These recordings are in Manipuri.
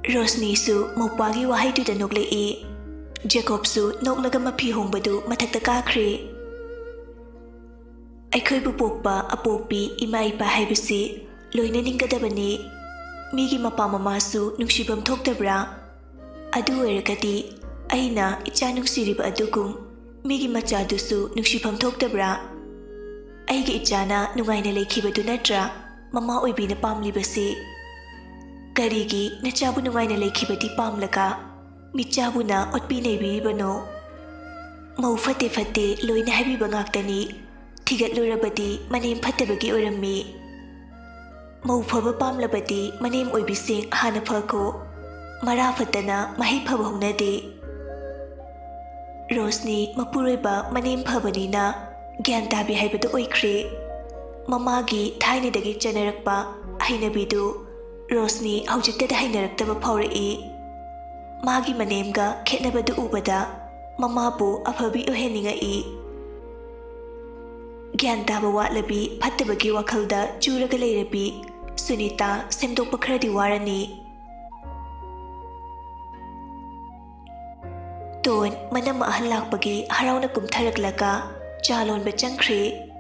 Rosnisu mopagi wahai tu da noklei. Jacobsu noklaga mapi hongbadu mathakta kakhre. Aikhoibu pokpa apokpi ima ipa haibasi loina ninggadabani. Migi mapa mamasu nungsibam thoktabra. Adu oiragadi aina icha nungsiriba adugum migi machadusu nungsibam thoktabra. Aigi ichana nungaina leikhibadu natra mama oibina pamlibasi. Karigi nachabu nungaina leikhibadi pamlaka michabuna otpi neibibano. Mau fate fate loina habiba ngaktani thigatlurabadi manem phattabagi oirammi. Mau phaba pamlabadi manem oibising hana phako mara fatana mahi phaba hongnade. Rosni mapuroiba manem phabanina gyan tabi haibadu oikhre. Mamagi thainidagi chanarakpa hainabidu Rosni haujiktada hainaraktaba phaurai. Magi manemga khetnabadu ubada mamabu aphabi oheningai. Gyan taba watlabi phattabagi wakhalda churaga leirabi Sunita semdokpa kharadi warani. Ton manama ahal lakpagi harauna kumtharaklaga chalonba changkhre.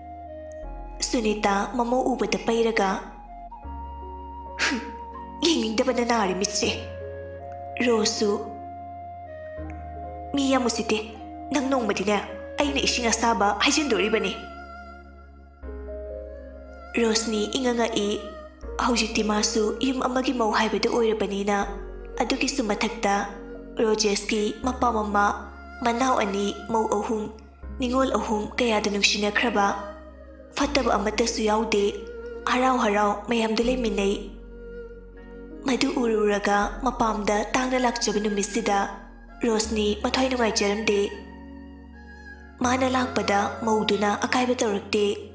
Sunita mamo ubada pairaga yengingdaba nari mitse. Rosu Miya musite nang nongmadina aina ising asaba haijindoribani. Rosni inganga I haujikti masu yum amagi mau haibadu oirabanina adugi sumathakta Rojeski mapa mama manau ani mau ahum ningol ahum kayada nungsinakhraba fattaba amatasu yaude harau harau mayamda leiminai. Madu ururaga mapamda tangna lakjaba numisida Rosni mathai nungaijaramde. Mana lakpada mauduna akaiba tawrakte.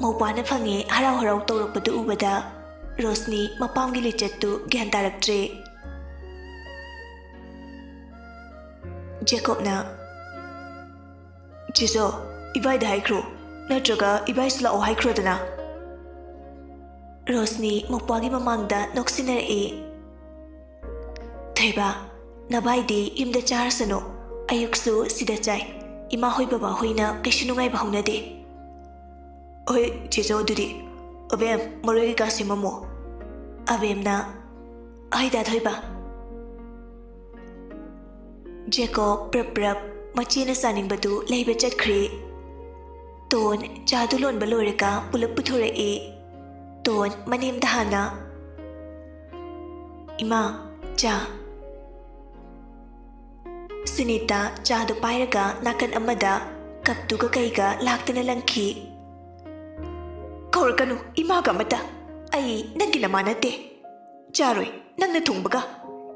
Maupana phange harau harau tawrakpadu ubada Rosni mapamgi lichattu gyan taraktre. Jacobna Jizo ibaida haikro natraga ibais lao haikro dana. Rosni mopagi mamangda noksinare. Thaiba nabaidi imda charsano ayuksu sida chai ima hoi baba hoina kaishinungai bahnade. Oi Jizo dudi abem moroi ka simamo. Abemna aida thaiba. Jacob prap machina saningbadu leiba chatkhre. Ton chadu lonba loiraka pulap puthore. Ton manem dahana Ima cha. Sunita chadu pairaga nakan amada kaptuga kaiga laktana langki. Kaurakanu ima ga mata ai nangina manate. Charoi nangna thungbaga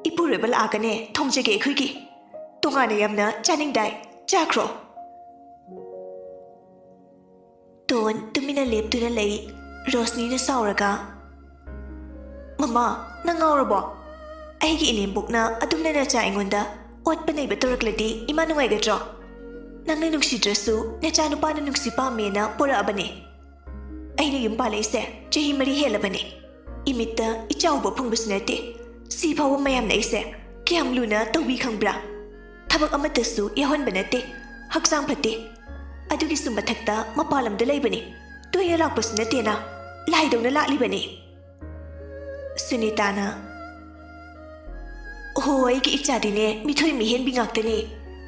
ipureba laagane thongjage khuigi. Tongana yamna chaningdai chakro. Ton tumina leptuna lei. Rosni na sauraga Mama nang ngaurabo aigi inimbukna adumna na cha ingonda otpa nei baturakladi ima nungaigadro. Nangna nungsidrasu na cha nupa na nungsipa mena pora abane. Aina yumpala ise chahi mari helabane. Imitta ichauba phungbasinate si phawa mayam na ise kiyam luna tawbi khangbra. Thabak amatasu yahon banate haksang phate adugi sumathakta mapalamda leibane. Toya lakpasinate na laidona laklibani. Sunitana Hoi ki ichadine mithoi mihen bingaktane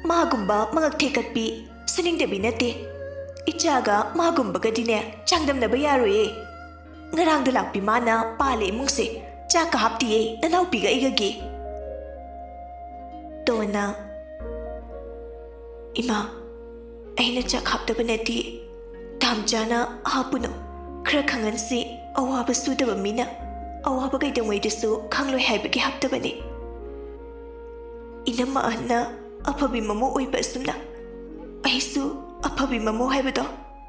magumba mangak thekatpi suningdabi nate. Ichaga magumba gadine changdamnaba yaroye. Ngarangda lakpi mana pale mungse chaka haptiye nanaupiga igagi. Tona Ima aina chak haptaba nati tamjana hapuno. Khra khangansi awaba sudaba mina awaba gaidangwaidasu khangloi haibagi haptabani. Inama anna aphabi mamo oiba sumna aisu aphabi mamo haibado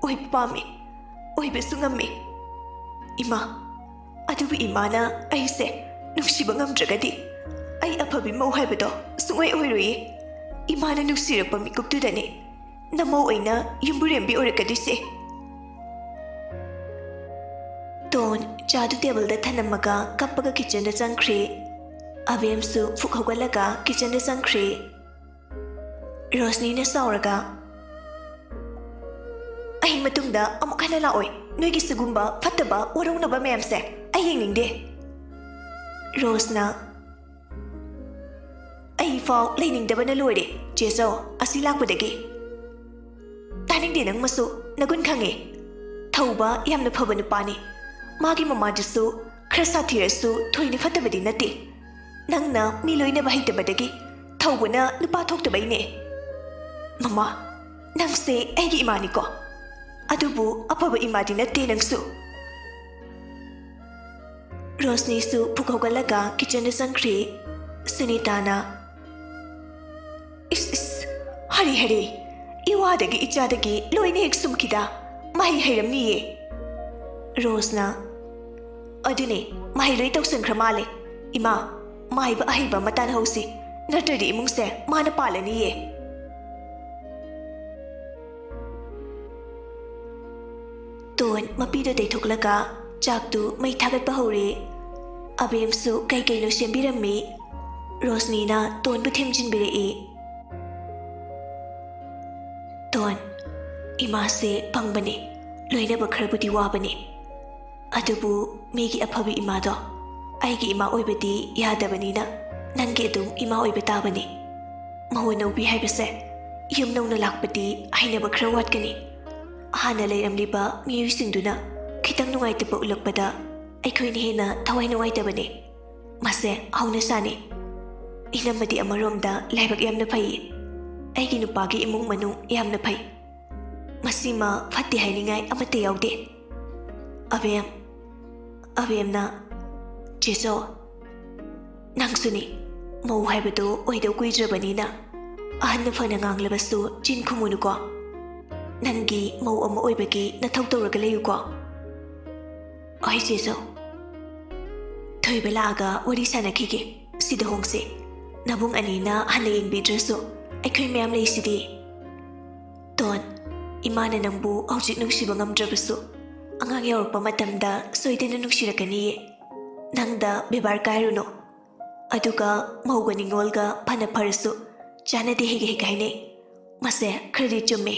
oiba pami oiba sungami. Ima adubu imana aise nungsiba ngamdragadi ai aphabi mau haibado sungoi oiroi. Imana nungsirapa mikuptudani namo oina yumburembi orakadise. Ton chadu table da thanamaga kappaga kitchen da changkhre. ꯑꯕꯦꯝꯁꯨ ꯐꯨꯛ ꯍꯧꯒꯠꯂꯒ ꯀꯤꯆꯟꯗ ꯆꯪꯈ꯭ꯔꯦ꯫ ꯔꯣꯁꯅꯤꯅ ꯁꯥꯎꯔꯒ ꯑꯩ ꯃꯇꯨꯡꯗ ꯑꯃꯨꯛ ꯍꯟꯅ ꯂꯥꯛꯑꯣꯏ, ꯅꯣꯏꯒꯤ ꯁꯤꯒꯨꯝꯕ ꯐꯠꯇꯕ ꯋꯥꯔꯧꯅꯕ ꯃꯌꯥꯝꯁꯦ ꯑꯩ ꯌꯦꯡꯅꯤꯡꯗꯦ꯫ ꯔꯣꯁꯅ ꯑꯩ ꯐꯥꯎ ꯂꯩꯅꯤꯡꯗꯕꯅ ꯂꯣꯏꯔꯦ ꯆꯦꯆꯧ ꯑꯁꯤ ꯂꯥꯛꯄꯗꯒꯤ꯫ ꯇꯥꯅꯤꯡꯗꯦ ꯅꯪ ꯃꯁꯨ ꯅꯒꯨꯟ ꯈꯪꯉꯦ, ꯊꯧꯕ ꯌꯥꯝꯅ ꯐꯕ ꯅꯨꯄꯥꯅꯤ, ꯃꯥꯒꯤ ꯃꯃꯥꯗꯨꯁꯨ ꯈꯔ ꯁꯥꯊꯤꯔꯁꯨ ꯊꯣꯏꯅ ꯐꯠꯇꯕꯗꯤ ꯅꯠꯇꯦ, ꯅꯪꯅ ꯃꯤ ꯂꯣꯏꯅꯕ ꯍꯩꯇꯕꯗꯒꯤ ꯊꯧꯕꯅ ꯅꯨꯄꯥ ꯊꯣꯛꯇꯕꯩꯅꯦ꯫ ꯃꯃꯥ ꯅꯪꯁꯦ ꯑꯩꯒꯤ ꯏꯃꯥꯅꯤꯀꯣ, ꯑꯗꯨꯕꯨ ꯑꯐꯕ ꯏꯃꯥꯗꯤ ꯅꯠꯇꯦ ꯅꯪꯁꯨ꯫ ꯔꯣꯁꯅꯤꯁꯨ ꯐꯨꯛ ꯍꯧꯒꯠꯂꯒ ꯀꯤꯆꯟꯗ ꯆꯪꯈ꯭ꯔꯦ꯫ ꯁꯨꯅꯤꯇꯥꯅ ꯏꯁ ꯍꯔꯤ ꯍꯔꯤ, ꯏꯋꯥꯗꯒꯤ ꯏꯆꯥꯗꯒꯤ ꯂꯣꯏꯅ ꯍꯦꯛ ꯁꯨꯝꯈꯤꯗ, ꯃꯍꯩ ꯍꯩꯔꯝꯅꯤꯌꯦ꯫ ꯔꯣꯁꯅ ꯑꯗꯨꯅꯦ ꯃꯍꯩ ꯂꯣꯏ ꯇꯧꯁꯟꯈ꯭ꯔ ꯃꯥꯜꯂꯦ, ꯏꯃꯥ ꯃꯥꯏꯕ ꯑꯍꯩꯕ ꯑꯃ ꯇꯥꯟꯅꯍꯧꯁꯤ, ꯅꯠꯇ꯭ꯔꯗꯤ ꯏꯃꯨꯡꯁꯦ ꯃꯥꯅ ꯄꯥꯜꯂꯅꯤꯌꯦ꯫ ꯇꯣꯟ ꯃꯄꯤꯗꯣ ꯇꯩꯊꯣꯛꯂꯒ ꯆꯥꯛꯇꯨ ꯃꯩ ꯊꯥꯒꯠꯄ ꯍꯧꯔꯦ꯫ ꯑꯕꯦꯝꯁꯨ ꯀꯩꯀꯩꯅꯣ ꯁꯦꯝꯕꯤꯔꯝꯃꯤ꯫ ꯔꯣꯁꯅꯤꯅ ꯇꯣꯟꯕꯨ ꯊꯦꯝꯖꯤꯟꯕꯤꯔꯛꯏ꯫ ꯇꯣꯟ ꯏꯃꯥꯁꯦ ꯄꯪꯕꯅꯦ, ꯂꯣꯏꯅꯕ ꯈꯔꯕꯨꯗꯤ ꯋꯥꯕꯅꯦ, ꯑꯗꯨꯕꯨ ꯃꯤꯒꯤ ꯑꯐꯕ ꯏꯃꯥꯗꯣ ꯑꯩꯒꯤ ꯏꯃꯥ ꯑꯣꯏꯕꯗꯤ ꯌꯥꯗꯕꯅꯤꯅ ꯅꯪꯒꯤ ꯑꯗꯨꯝ ꯏꯃꯥ ꯑꯣꯏꯕ ꯇꯥꯕꯅꯤ꯫ ꯃꯧꯅꯧꯕꯤ ꯍꯥꯏꯕꯁꯦ ꯌꯨꯝ ꯅꯧꯅ ꯂꯥꯛꯄꯗꯤ ꯍꯩꯅꯕ ꯈꯔ ꯋꯥꯠꯀꯅꯤ, ꯍꯥꯟꯅ ꯂꯩꯔꯝꯂꯤꯕ ꯃꯤꯑꯣꯏꯁꯤꯡꯗꯨꯅ ꯈꯤꯇꯪ ꯅꯨꯡꯉꯥꯏꯇꯕ ꯎꯠꯂꯛꯄꯗ ꯑꯩꯈꯣꯏꯅ ꯍꯦꯟꯅ ꯊꯋꯥꯏ ꯅꯨꯡꯉꯥꯏꯇꯕꯅꯤ, ꯃꯁꯦ ꯍꯧꯅꯁꯥꯅꯤ꯫ ꯏꯅꯝꯃꯗꯤ ꯑꯃꯔꯣꯝꯗ ꯂꯥꯏꯕꯛ ꯌꯥꯝꯅ ꯐꯩ, ꯑꯩꯒꯤ ꯅꯨꯄꯥꯒꯤ ꯏꯃꯨꯡ ꯃꯅꯨꯡ ꯌꯥꯝꯅ ꯐꯩ, ꯃꯁꯤꯃ ꯐꯠꯇꯦ ꯍꯥꯏꯅꯤꯡꯉꯥꯏ ꯑꯃꯠꯇ ꯌꯥꯎꯗꯦ꯫ ꯑꯕꯦꯝꯅ ꯆꯦꯆꯧ ꯅꯪꯁꯨꯅꯤ, ꯃꯧ ꯍꯥꯏꯕꯗꯨ ꯑꯣꯏꯗꯧ ꯀꯨꯏꯗ꯭ꯔꯕꯅꯤꯅ ꯑꯍꯟꯅ ꯐꯅ ꯉꯥꯡꯂꯕꯁꯨ ꯆꯤꯟ ꯈꯨꯝꯃꯨꯅꯨꯀꯣ, ꯅꯪꯒꯤ ꯃꯧ ꯑꯃ ꯑꯣꯏꯕꯒꯤ ꯅꯊꯧ ꯇꯧꯔꯒ ꯂꯩꯌꯨꯀꯣ꯫ ꯑꯩ ꯆꯦꯆꯧ ꯊꯣꯏꯕ ꯂꯥꯛꯑꯒ ꯋꯥꯔꯤ ꯁꯥꯟꯅꯈꯤꯒꯦ, ꯁꯤꯗ ꯍꯣꯡꯁꯦ, ꯅꯕꯨꯡ ꯑꯅꯤꯅ ꯍꯟꯅ ꯌꯦꯡꯕꯤꯗ꯭ꯔꯁꯨ ꯑꯩꯈꯣꯏ ꯃꯌꯥꯝ ꯂꯩꯁꯤꯗꯤ꯫ ꯇꯣꯟ ꯏꯃꯥꯅ ꯅꯪꯕꯨ ꯍꯧꯖꯤꯛ ꯅꯨꯡꯁꯤꯕ ꯉꯝꯗ꯭ꯔꯕꯁꯨ ꯑꯉꯥꯡ ꯌꯥꯎꯔꯛꯄ ꯃꯇꯝꯗ ꯁꯣꯏꯗꯅ ꯅꯨꯡꯁꯤꯔꯛꯀꯅꯤꯌꯦ, ꯅꯪꯗ ꯕꯦꯕꯥꯔ ꯀꯥꯏꯔꯨꯅꯨ꯫ ꯑꯗꯨꯒ ꯃꯧꯒ ꯅꯤꯡꯉꯣꯜꯒ ꯐꯅ ꯐꯔꯁꯨ ꯆꯥꯟꯅꯗꯦ ꯍꯦꯛ ꯍꯥꯏꯅꯩ, ꯃꯁꯦ ꯈꯔꯗꯤ ꯆꯨꯝꯃꯦ,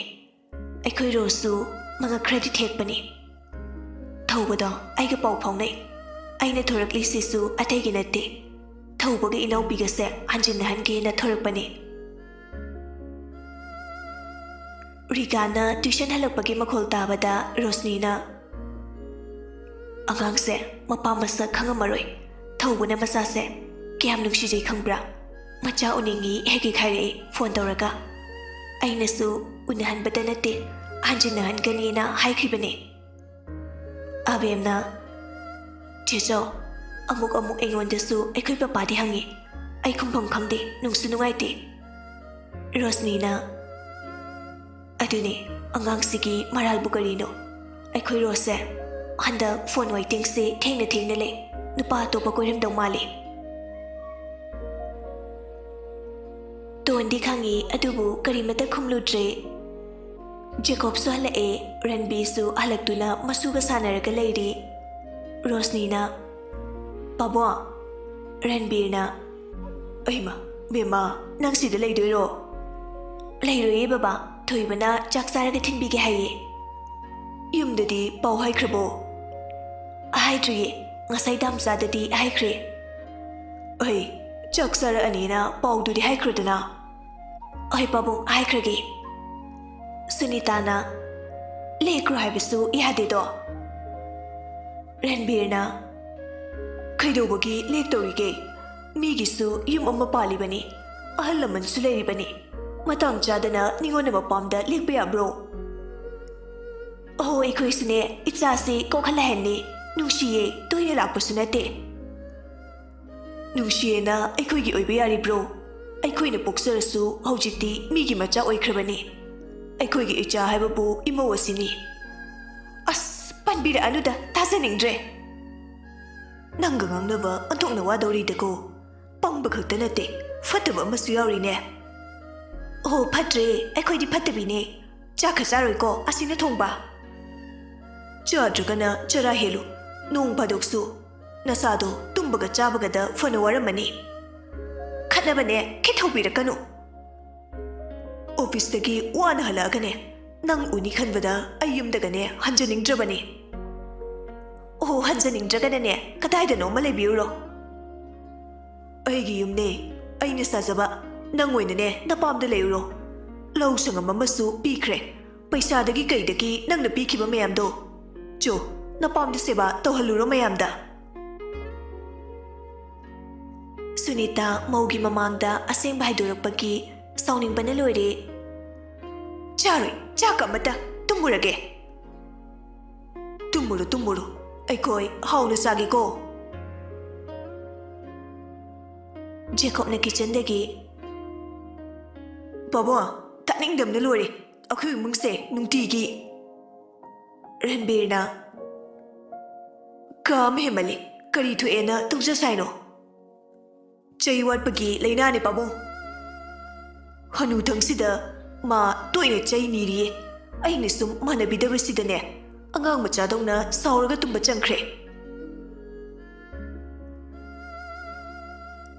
ꯑꯩꯈꯣꯏ ꯔꯣꯁꯁꯨ ꯃꯉꯛ ꯈꯔꯗꯤ ꯊꯦꯛꯄꯅꯤ꯫ ꯊꯧꯕꯗꯣ ꯑꯩꯒ ꯄꯥꯎ ꯐꯥꯎꯅꯩ, ꯑꯩꯅ ꯊꯣꯔꯛꯂꯤꯁꯤꯁꯨ ꯑꯇꯩꯒꯤ ꯅꯠꯇꯦ, ꯊꯧꯕꯒ ꯏꯅꯥꯎꯄꯤꯒꯁꯦ ꯍꯟꯖꯤꯟꯅꯍꯟꯒꯦꯅ ꯊꯣꯔꯛꯄꯅꯤ꯫ ꯔꯤꯒꯥꯅ ꯇ꯭ꯌꯨꯁꯟ ꯍꯜꯂꯛꯄꯒꯤ ꯃꯈꯣꯜ ꯇꯥꯕꯗ ꯔꯣꯁꯅꯤꯅ ꯑꯉꯥꯡꯁꯦ ꯃꯄꯥ ꯃꯁꯛ ꯈꯪꯉꯝꯃꯔꯣꯏ, ꯊꯧꯕꯅ ꯃꯆꯥꯁꯦ ꯀꯌꯥꯝ ꯅꯨꯡꯁꯤꯖꯩ ꯈꯪꯕ꯭ꯔꯥ, ꯃꯆꯥ ꯎꯅꯤꯡꯉꯤ ꯍꯦꯛ ꯍꯥꯏꯔꯛꯏ ꯐꯣꯟ ꯇꯧꯔꯒ, ꯑꯩꯅꯁꯨ ꯎꯅꯍꯟꯕꯇ ꯅꯠꯇꯦ ꯍꯟꯖꯤꯟꯅꯍꯟꯒꯅꯤꯅ ꯍꯥꯏꯈꯤꯕꯅꯦ꯫ ꯑꯕꯦꯝꯅ ꯆꯦꯆꯧ ꯑꯃꯨꯛ ꯑꯩꯉꯣꯟꯗꯁꯨ ꯑꯩꯈꯣꯏ ꯄꯄꯥꯗꯤ ꯍꯪꯉꯤ, ꯑꯩ ꯈꯨꯝꯐꯝ ꯈꯪꯗꯦ, ꯅꯨꯡꯁꯨ ꯅꯨꯡꯉꯥꯏꯇꯦ꯫ ꯔꯣꯁꯅꯤꯅ ꯑꯗꯨꯅꯦ ꯑꯉꯥꯡꯁꯤꯒꯤ ꯃꯔꯥꯜꯕꯨ ꯀꯔꯤꯅꯣ, ꯑꯩꯈꯣꯏ ꯔꯣꯁꯁꯦ ꯍꯟꯗꯛ ꯐꯣꯟ ꯋꯦꯇꯤꯡꯁꯦ ꯊꯦꯡꯅ ꯂꯩ, ꯅꯨꯄꯥ ꯑꯇꯣꯞꯄ ꯀꯣꯏꯔꯝꯗꯧ ꯃꯥꯜꯂꯤ꯫ ꯇꯣꯟꯗꯤ ꯈꯪꯉꯤ, ꯑꯗꯨꯕꯨ ꯀꯔꯤꯃꯇ ꯈꯨꯝꯂꯨꯗ꯭ꯔꯦ꯫ ꯖꯦꯀꯣꯕꯁꯨ ꯍꯜꯂꯛꯑꯦ, ꯔꯟꯕꯤꯁꯨ ꯍꯜꯂꯛꯇꯨꯅ ꯃꯁꯨꯒ ꯁꯥꯟꯅꯔꯒ ꯂꯩꯔꯤ꯫ ꯔꯣꯁꯅꯤꯅ ꯄꯥꯕꯣ, ꯔꯟꯕꯤꯔꯅ ꯑꯩꯃ ꯕꯦꯝꯃ ꯅꯪ ꯁꯤꯗ ꯂꯩꯗꯣꯏꯔꯣ? ꯂꯩꯔꯣꯏꯌꯦ ꯕꯕꯥ, ꯊꯣꯏꯕꯅ ꯆꯥꯛ ꯆꯥꯔꯒ ꯊꯤꯟꯕꯤꯒꯦ ꯍꯥꯏꯌꯦ꯫ ꯌꯨꯝꯗꯗꯤ ꯄꯥꯎ ꯍꯥꯏꯈ꯭ꯔꯕꯣ? ꯍꯥꯏꯗ꯭ꯔꯤꯌꯦ, ꯉꯁꯥꯏ ꯗꯥꯝꯆꯥꯗꯗꯤ ꯍꯥꯏꯈ꯭ꯔꯦ꯫ ꯑꯩ ꯆꯥꯛ ꯆꯥꯔꯛꯑꯅꯤꯅ ꯄꯥꯎꯗꯨꯗꯤ ꯍꯥꯏꯈ꯭ꯔꯣꯗꯅ꯫ ꯑꯩ ꯄꯥꯕꯨꯡ ꯍꯥꯏꯈ꯭ꯔꯒꯦ꯫ ꯁꯨꯅꯤꯇꯥꯅ ꯂꯦꯛꯈ꯭ꯔꯣ ꯍꯥꯏꯕꯁꯨ ꯌꯥꯗꯦꯗꯣ꯫ ꯔꯟꯕꯤꯔꯅ ꯀꯩꯗꯧꯕꯒꯤ ꯂꯦꯛꯇꯧꯔꯤꯒꯦ? ꯃꯤꯒꯤꯁꯨ ꯌꯨꯝ ꯑꯃ ꯄꯥꯜꯂꯤꯕꯅꯤ, ꯑꯍꯜ ꯂꯃꯟꯁꯨ ꯂꯩꯔꯤꯕꯅꯤ, ꯃꯇꯥꯡ ꯆꯥꯗꯅ ꯅꯤꯉꯣꯟꯗ ꯃꯄꯥꯝꯗ ꯂꯦꯛꯄ ꯌꯥꯕ꯭ꯔോ? ꯑꯍꯣ ꯑꯩꯈꯣꯏꯁꯨꯅꯦ, ꯏꯆꯥꯁꯤ ꯀꯣꯛꯍꯜꯂꯍꯟꯅꯤ, ꯅꯨꯡꯁꯤꯌꯦ, ꯇꯣꯏꯅ ꯂꯥꯛꯄꯁꯨ ꯅꯠꯇꯦ꯫ ꯅꯨꯡꯁꯤꯌꯦꯅ ꯑꯩꯈꯣꯏꯒꯤ ꯑꯣꯏꯕ ꯌꯥꯔꯤꯕ꯭ꯔꯣ? ꯑꯩꯈꯣꯏꯅ ꯄꯣꯛꯆꯔꯁꯨ ꯍꯧꯖꯤꯛꯇꯤ ꯃꯤꯒꯤ ꯃꯆꯥ ꯑꯣꯏꯈ꯭ꯔꯕꯅꯤ, ꯑꯩꯈꯣꯏꯒꯤ ꯏꯆꯥ ꯍꯥꯏꯕꯕꯨ ꯏꯃꯧ ꯑꯁꯤꯅꯤ꯫ ꯑꯁ ꯄꯟꯕꯤꯔꯛꯑꯅꯨꯗ, ꯊꯥꯖꯅꯤꯡꯗ꯭ꯔꯦ꯫ ꯅꯪꯒ ꯉꯥꯡꯅꯕ ꯑꯣꯟꯊꯣꯛꯅ ꯋꯥꯗꯧꯔꯤꯗꯀꯣ, ꯄꯪꯕ ꯈꯛꯇ ꯅꯠꯇꯦ, ꯐꯠꯇꯕ ꯑꯃꯁꯨ ꯌꯥꯎꯔꯤꯅꯦ꯫ ꯑꯣ ꯐꯠꯇ꯭ꯔꯦ, ꯑꯩꯈꯣꯏꯗꯤ ꯐꯠꯇꯕꯤꯅꯦ, ꯆꯥꯛꯀ ꯆꯥꯔꯣꯏꯀꯣ ꯑꯁꯤꯅ ꯊꯣꯡꯕ? ꯆꯥꯗ꯭ꯔꯒꯅ ꯆꯔꯥ ꯍꯦꯜꯂꯨ, ꯅꯣꯡ ꯐꯥꯗꯣꯛꯁꯨ, ꯅꯁꯥꯗꯣ ꯇꯨꯝꯕꯒ ꯆꯥꯕꯒꯗ ꯐꯅ ꯋꯥꯔꯝꯃꯅꯤ꯫ ꯈꯠꯅꯕꯅꯦ ꯈꯤꯊꯧꯕꯤꯔꯛꯀꯅꯨ ꯑꯣꯐꯤꯁꯇꯒꯤ ꯋꯥꯅ ꯍꯜꯂꯛꯑꯒꯅꯦ ꯅꯪ ꯎꯅꯤ ꯈꯟꯕꯗ ꯑꯩ ꯌꯨꯝꯗꯒꯅꯦ ꯍꯟꯖꯅꯤꯡꯗ꯭ꯔꯕꯅꯦ ꯑꯣ ꯍꯟꯖꯅꯤꯡꯗ꯭ꯔꯒꯅꯅꯦ ꯀꯗꯥꯏꯗꯅꯣꯃ ꯂꯩꯕꯤꯔꯨꯔꯣ ꯑꯩꯒꯤ ꯌꯨꯝꯅꯦ ꯑꯩꯅ ꯁꯥꯖꯕ ꯅꯪ ꯑꯣꯏꯅꯅꯦ ꯅꯄꯥꯝꯗ ꯂꯩꯔꯨꯔꯣ ꯂꯧ ꯁꯪꯉꯝ ꯑꯃꯁꯨ ꯄꯤꯈ꯭ꯔꯦ ꯄꯩꯁꯥꯗꯒꯤ ꯀꯩꯗꯒꯤ ꯅꯪꯅ ꯄꯤꯈꯤꯕ ꯃꯌꯥꯝꯗꯣ ꯆꯣ ꯅꯄꯥꯝꯗ ꯁꯦꯕꯥ ꯇꯧꯍꯜꯂꯨꯔꯣ ꯃꯌꯥꯝꯗ ꯁꯨꯅꯤꯇꯥ ꯃꯧꯒꯤ ꯃꯃꯥꯡꯗ ꯑꯁꯦꯡꯕ ꯍꯥꯏꯗꯣꯔꯛꯄꯒꯤ ꯁꯥꯎꯅꯤꯡꯕꯅ ꯂꯣꯏꯔꯦ ꯆꯥꯔꯣꯏ ꯆꯥꯛ ꯑꯃꯇ ꯇꯨꯝꯃꯨꯔꯒꯦ ꯇꯨꯝꯃꯨꯔꯣ ꯑꯩꯈꯣꯏ ꯍꯥꯎꯅ ꯆꯥꯒꯦꯀꯣ ꯖꯦꯀꯣꯕꯅ ꯀꯤꯆꯟꯗꯒꯤ ꯕꯥꯕꯥ ꯇꯥꯅꯤꯡꯗꯕꯅ ꯂꯣꯏꯔꯦ ꯑꯩꯈꯣꯏ ꯏꯃꯨꯡꯁꯦ ꯅꯨꯡꯇꯤꯒꯤ ꯔꯟꯕꯤꯔꯅ ꯀꯥ ꯑꯃ ꯍꯦꯟꯃꯜꯂꯤ ꯀꯔꯤ ꯊꯣꯛꯑꯦꯅ ꯇꯧꯖꯁꯥꯏꯅꯣ ꯆꯩ ꯋꯥꯠꯄꯒꯤ ꯂꯩꯅꯥꯅꯦ ꯄꯥꯕꯨꯡ ꯍꯅꯨꯊꯪꯁꯤꯗ ꯃꯥ ꯇꯣꯏꯅ ꯆꯩ ꯅꯤꯔꯤꯌꯦ ꯑꯩꯅ ꯁꯨꯝ ꯃꯥꯟꯅꯕꯤꯗꯕꯁꯤꯗꯅꯦ ꯑꯉꯥꯡ ꯃꯆꯥꯗꯧꯅ ꯁꯥꯎꯔꯒ ꯇꯨꯝꯕ ꯆꯪꯈ꯭ꯔꯦ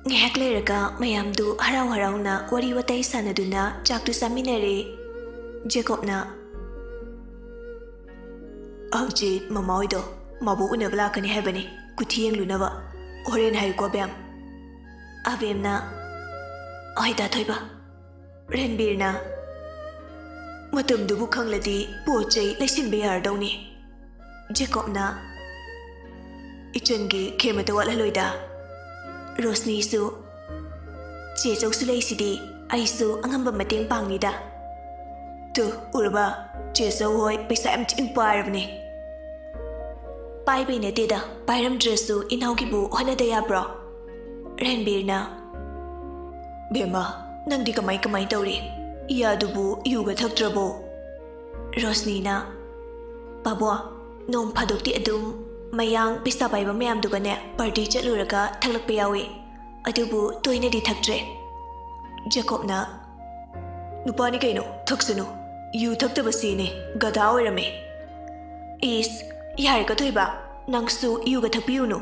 ꯉꯥꯏꯍꯥꯛ ꯂꯩꯔꯒ ꯃꯌꯥꯝꯗꯨ ꯍꯔꯥꯎ ꯍꯔꯥꯎꯅ ꯋꯥꯔꯤ ꯋꯥꯇꯥꯏ ꯁꯥꯟꯅꯗꯨꯅ ꯆꯥꯛꯇꯨ ꯆꯥꯃꯤꯟꯅꯔꯦ ꯖꯦꯀꯣꯕꯅ ꯍꯧꯖꯤꯛ ꯃꯃꯥ ꯍꯣꯏꯗꯣ ꯃꯥꯕꯨ ꯎꯅꯕ ꯂꯥꯛꯀꯅꯤ ꯍꯥꯏꯕꯅꯤ ꯀꯨꯊꯤ ꯌꯦꯡꯂꯨꯅꯕ ꯍꯣꯔꯦꯟ ꯍꯥꯏꯌꯨꯀꯣ ꯑꯕꯦꯝ ꯑꯕꯦꯝꯅ ꯍꯣꯏ ꯗꯥ ꯊꯣꯏꯕ ꯔꯟꯕꯤꯔꯅ ꯃꯇꯝꯗꯨꯕꯨ ꯈꯪꯂꯗꯤ ꯄꯣꯠ ꯆꯩ ꯂꯩꯁꯤꯟꯕ ꯌꯥꯔꯗꯧꯅꯤ ꯖꯦꯀꯣꯕꯅ ꯏꯆꯟꯒꯤ ꯈꯦꯃꯇ ꯋꯥꯠꯍꯜꯂꯣꯏꯗ ꯔꯣꯁꯅꯤꯁꯨ ꯆꯦ ꯆꯧꯁꯨ ꯂꯩꯁꯤꯗꯤ ꯑꯩꯁꯨ ꯑꯉꯝꯕ ꯃꯇꯦꯡ ꯄꯥꯡꯅꯤꯗ ꯇꯨ ꯎꯔꯕ ꯆꯦ ꯆꯧ ꯍꯣꯏ ꯄꯩꯁꯥ ꯌꯥꯝ ꯊꯤꯅ ꯄꯥꯏꯔꯕꯅꯦ ꯄꯥꯏꯕꯩ ꯅꯠꯇꯦꯗ ꯄꯥꯏꯔꯝꯗ꯭ꯔꯁꯨ ꯏꯅꯥꯎꯒꯤꯕꯨ ꯍꯣꯠꯅꯗ ꯌꯥꯕ꯭ꯔꯣ ꯔꯟꯕꯤꯔꯅ ꯕꯦꯝꯃ ꯅꯪꯗꯤ ꯀꯃꯥꯏ ꯇꯧꯔꯤ ꯏꯌꯥꯗꯨꯕꯨ ꯌꯨꯒ ꯊꯛꯇ꯭ꯔꯕꯣ ꯔꯣꯁꯅꯤꯅ ꯕꯥꯕꯣ ꯅꯣꯡ ꯐꯥꯗꯣꯛꯇꯤ ꯑꯗꯨꯝ ꯃꯌꯥꯡ ꯄꯩꯁꯥ ꯄꯥꯏꯕ ꯃꯌꯥꯝꯗꯨꯒꯅꯦ ꯄꯥꯔꯇꯤ ꯆꯠꯂꯨꯔꯒ ꯊꯛꯂꯛꯄ ꯌꯥꯎꯏ ꯑꯗꯨꯕꯨ ꯇꯣꯏꯅꯗꯤ ꯊꯛꯇ꯭ꯔꯦ ꯖꯦꯀꯣꯕꯅ ꯅꯨꯄꯥꯅꯤ ꯀꯩꯅꯣ ꯊꯛꯁꯅꯨ ꯌꯨ ꯊꯛꯇꯕꯁꯤꯅꯦ ꯒꯙꯥ ꯑꯣꯏꯔꯝꯃꯦ ꯏꯁ ꯌꯥꯔꯦꯀꯣ ꯊꯣꯏꯕ ꯅꯪꯁꯨ ꯌꯨꯒ ꯊꯛꯄꯤꯌꯨꯅꯨ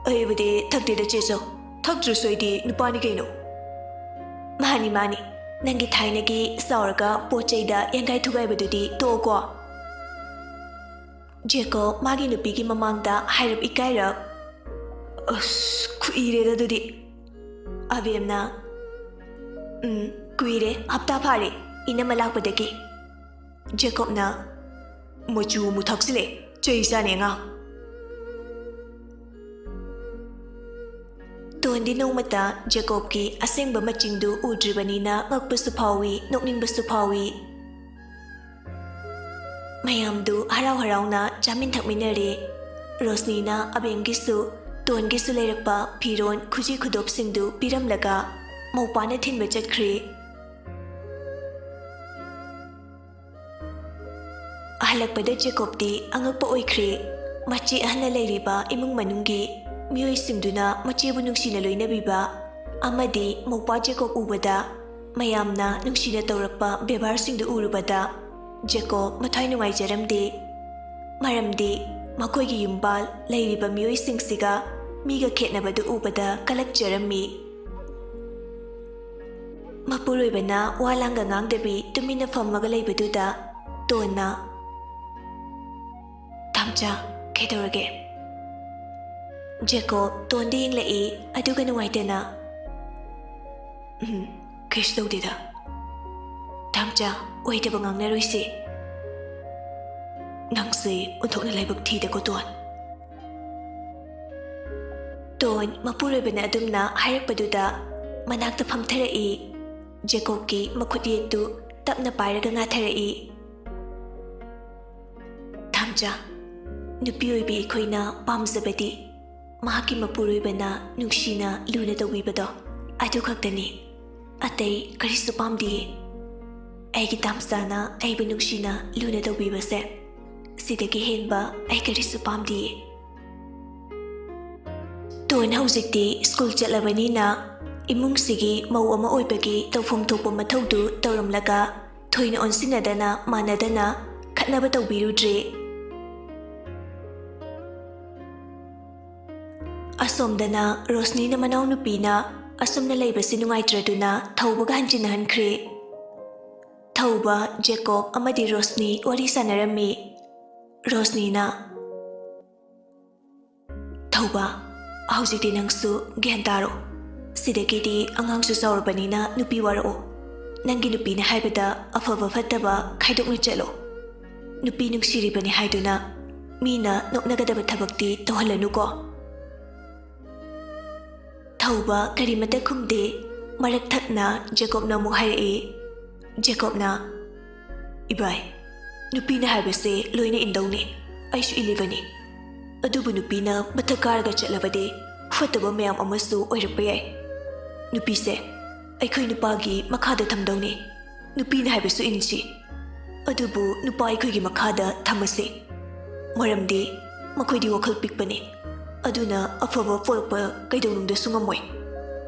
ꯑꯩꯕꯨꯗꯤ ꯊꯛꯇꯦꯗ ꯆꯦꯆꯧ ꯊꯛꯇ꯭ꯔꯁꯨ ꯑꯩꯗꯤ ꯅꯨꯄꯥꯅꯤ ꯀꯩꯅꯣ ꯃꯥꯅꯤ ꯅꯪꯒꯤ ꯊꯥꯏꯅꯒꯤ ꯆꯥꯎꯔꯒ ꯄꯣꯠ ꯆꯩꯗ ꯌꯥꯡꯒꯥꯏ ꯊꯨꯒꯥꯏꯕꯗꯨꯗꯤ ꯇꯣꯛꯑꯣꯀꯣ ꯖꯦꯀꯣꯕ ꯃꯥꯒꯤ ꯅꯨꯄꯤꯒꯤ ꯃꯃꯥꯡꯗ ꯍꯥꯏꯔꯞ ꯏꯀꯥꯏꯔꯞ ꯑꯁ ꯈꯨꯏꯔꯦꯗ ꯑꯗꯨꯗꯤ ꯑꯕꯦꯝꯅ ꯀꯨꯏꯔꯦ ꯍꯞꯇꯥ ꯐꯥꯔꯦ ꯏꯅꯝꯃ ꯂꯥꯛꯄꯗꯒꯤ ꯖꯦꯀꯣꯕꯅ ꯃꯆꯨ ꯑꯃꯨꯛ ꯊꯛꯆꯤꯜꯂꯦ ꯆꯩ ꯆꯥꯅꯤ ꯑꯉꯥꯡ ꯇꯣꯟꯗꯤ ꯅꯣꯡꯃꯇ ꯖꯦꯀꯣꯕꯀꯤ ꯑꯁꯦꯡꯕ ꯃꯆꯤꯡꯗꯨ ꯎꯗ꯭ꯔꯤꯕꯅꯤꯅ ꯉꯛꯄꯁꯨ ꯐꯥꯎꯏ ꯅꯣꯛꯅꯤꯡꯕꯁꯨ ꯐꯥꯎꯏ ꯃꯌꯥꯝꯗꯨ ꯍꯔꯥꯎ ꯍꯔꯥꯎꯅ ꯆꯥꯃꯤꯟ ꯊꯛꯃꯤꯟꯅꯔꯦ ꯔꯣꯁꯅꯤꯅ ꯑꯕꯦꯝꯒꯤꯁꯨ ꯇꯣꯟꯒꯤꯁꯨ ꯂꯩꯔꯛꯄ ꯐꯤꯔꯣꯟ ꯈꯨꯖꯤ ꯈꯨꯗꯣꯞꯁꯤꯡꯗꯨ ꯄꯤꯔꯝꯂꯒ ꯃꯧꯄꯥꯅ ꯊꯤꯟꯕ ꯆꯠꯈ꯭ꯔꯦ ꯍꯜꯂꯛꯄꯗ ꯖꯦꯀꯣꯕꯇꯤ ꯑꯉꯛꯄ ꯑꯣꯏꯈ꯭ꯔꯦ ꯃꯆꯦ ꯑꯍꯟꯅ ꯂꯩꯔꯤꯕ ꯏꯃꯨꯡ ꯃꯅꯨꯡꯒꯤ ꯃꯤꯑꯣꯏꯁꯤꯡꯗꯨꯅ ꯃꯆꯦꯕꯨ ꯅꯨꯡꯁꯤꯅ ꯂꯣꯏꯅꯕꯤꯕ ꯑꯃꯗꯤ ꯃꯧꯄꯥ ꯖꯦꯀꯣꯕ ꯎꯕꯗ ꯃꯌꯥꯝꯅ ꯅꯨꯡꯁꯤꯅ ꯇꯧꯔꯛꯄ ꯕꯦꯕꯥꯔꯁꯤꯡꯗꯨ ꯎꯔꯨꯕꯗ ꯖꯦꯀꯣꯕ ꯃꯊ꯭ꯋꯥꯏ ꯅꯨꯡꯉꯥꯏꯖꯔꯝꯗꯦ ꯃꯔꯝꯗꯤ ꯃꯈꯣꯏꯒꯤ ꯌꯨꯝꯕꯥꯜ ꯂꯩꯔꯤꯕ ꯃꯤꯑꯣꯏꯁꯤꯡꯁꯤꯒ ꯃꯤꯒ ꯈꯦꯠꯅꯕꯗꯨ ꯎꯕꯗ ꯀꯂꯛꯆꯔꯝꯃꯤ ꯃꯄꯨꯔꯣꯏꯕꯅ ꯋꯥ ꯂꯥꯡꯒ ꯉꯥꯡꯗꯕꯤ ꯇꯨꯃꯤꯟꯅ ꯐꯝꯃꯒ ꯂꯩꯕꯗꯨꯗ ꯇꯣꯟꯅ ꯊꯥꯝꯆꯥ ꯀꯩꯗꯧꯔꯒꯦ ꯖꯦꯀꯣꯕ ꯇꯣꯟꯗ ꯌꯦꯡꯂꯛꯏ ꯑꯗꯨꯒ ꯅꯨꯡꯉꯥꯏꯇꯅ ꯀꯩꯁꯨ ꯇꯧꯗꯦꯗ ꯊꯥꯝꯆꯥ ꯑꯣꯏꯗꯕ ꯉꯥꯡꯅꯔꯣꯏꯁꯤ ꯅꯪꯁꯦ ꯑꯣꯟꯊꯣꯛꯅ ꯂꯥꯏꯕꯛ ꯊꯤꯗꯀꯣ ꯇꯣꯟ ꯃꯄꯨꯔꯣꯏꯕꯅ ꯑꯗꯨꯝꯅ ꯍꯥꯏꯔꯛꯄꯗꯨꯗ ꯃꯅꯥꯛꯇ ꯐꯝꯊꯔꯛꯏ ꯖꯦꯀꯣꯕꯀꯤ ꯃꯈꯨꯠ ꯌꯦꯠꯇꯨ ꯇꯞꯅ ꯄꯥꯏꯔꯒ ꯉꯥꯊꯔꯛꯏ ꯊꯥꯝꯆꯥ ꯅꯨꯄꯤ ꯑꯣꯏꯕꯤ ꯑꯩꯈꯣꯏꯅ ꯄꯥꯝꯖꯕꯗꯤ ꯃꯍꯥꯛꯀꯤ ꯃꯄꯨꯔꯣꯏꯕꯅ ꯅꯨꯡꯁꯤꯅ ꯂꯨꯅ ꯇꯧꯕꯤꯕꯗꯣ ꯑꯗꯨ ꯈꯛꯇꯅꯤ ꯑꯇꯩ ꯀꯔꯤꯁꯨ ꯄꯥꯝꯗꯤꯌꯦ ꯑꯩꯒꯤ ꯇꯥꯝꯆꯥꯅ ꯑꯩꯕꯨ ꯅꯨꯡꯁꯤꯅ ꯂꯨꯅ ꯇꯧꯕꯤꯕꯁꯦ ꯁꯤꯗꯒꯤ ꯍꯦꯟꯕ ꯑꯩ ꯀꯔꯤꯁꯨ ꯄꯥꯝꯗꯤꯌꯦ ꯇꯣꯟ ꯍꯧꯖꯤꯛꯇꯤ ꯁ꯭ꯀꯨꯜ ꯆꯠꯂꯕꯅꯤꯅ ꯏꯃꯨꯡꯁꯤꯒꯤ ꯃꯧ ꯑꯃ ꯑꯣꯏꯕꯒꯤ ꯇꯧꯐꯝ ꯊꯣꯛꯄ ꯃꯊꯧꯗꯨ ꯇꯧꯔꯝꯂꯒ ꯊꯣꯏꯅ ꯑꯣꯟꯁꯤꯟꯅꯗꯅ ꯃꯥꯟꯅꯗꯅ ꯈꯠꯅꯕ ꯇꯧꯕꯤꯔꯨꯗ꯭ꯔꯦ ꯑꯁꯣꯝꯗꯅ ꯔꯣꯁꯅꯤꯅ ꯃꯅꯥꯎꯅꯨꯄꯤꯅ asumna leibasi nungaitraduna thaubaga hanjinahankhre. Thauba, Jacob amadi Rosni wari sanarami. Rosnina Thauba, hawjikti nangsu gyan taro. Sidagidi angangsu saurabanina nupi warao. Nangi nupi na haibada afaba fattaba khaidokna chalo. Nupi nungsiribani haiduna mina noknagadaba thabakti tawhalanu ko. Thauba karimata khumde marak thakna Jacob na muk hairai. Jacob na Ibai nupi na haibase loina indawni aisu ilibani. Adubu nupi na mathakaraga chatlabade fataba mayam amasu oirappa yai. Nupi se aikhoi nupagi makhada thamdawni. Nupi na haibasu inchi. Adubu nupa aikhoi makhada thamase. Maramdi makhoidi wakhal pikpani. Aduna afaba porpa kaidawnungda sungamoi.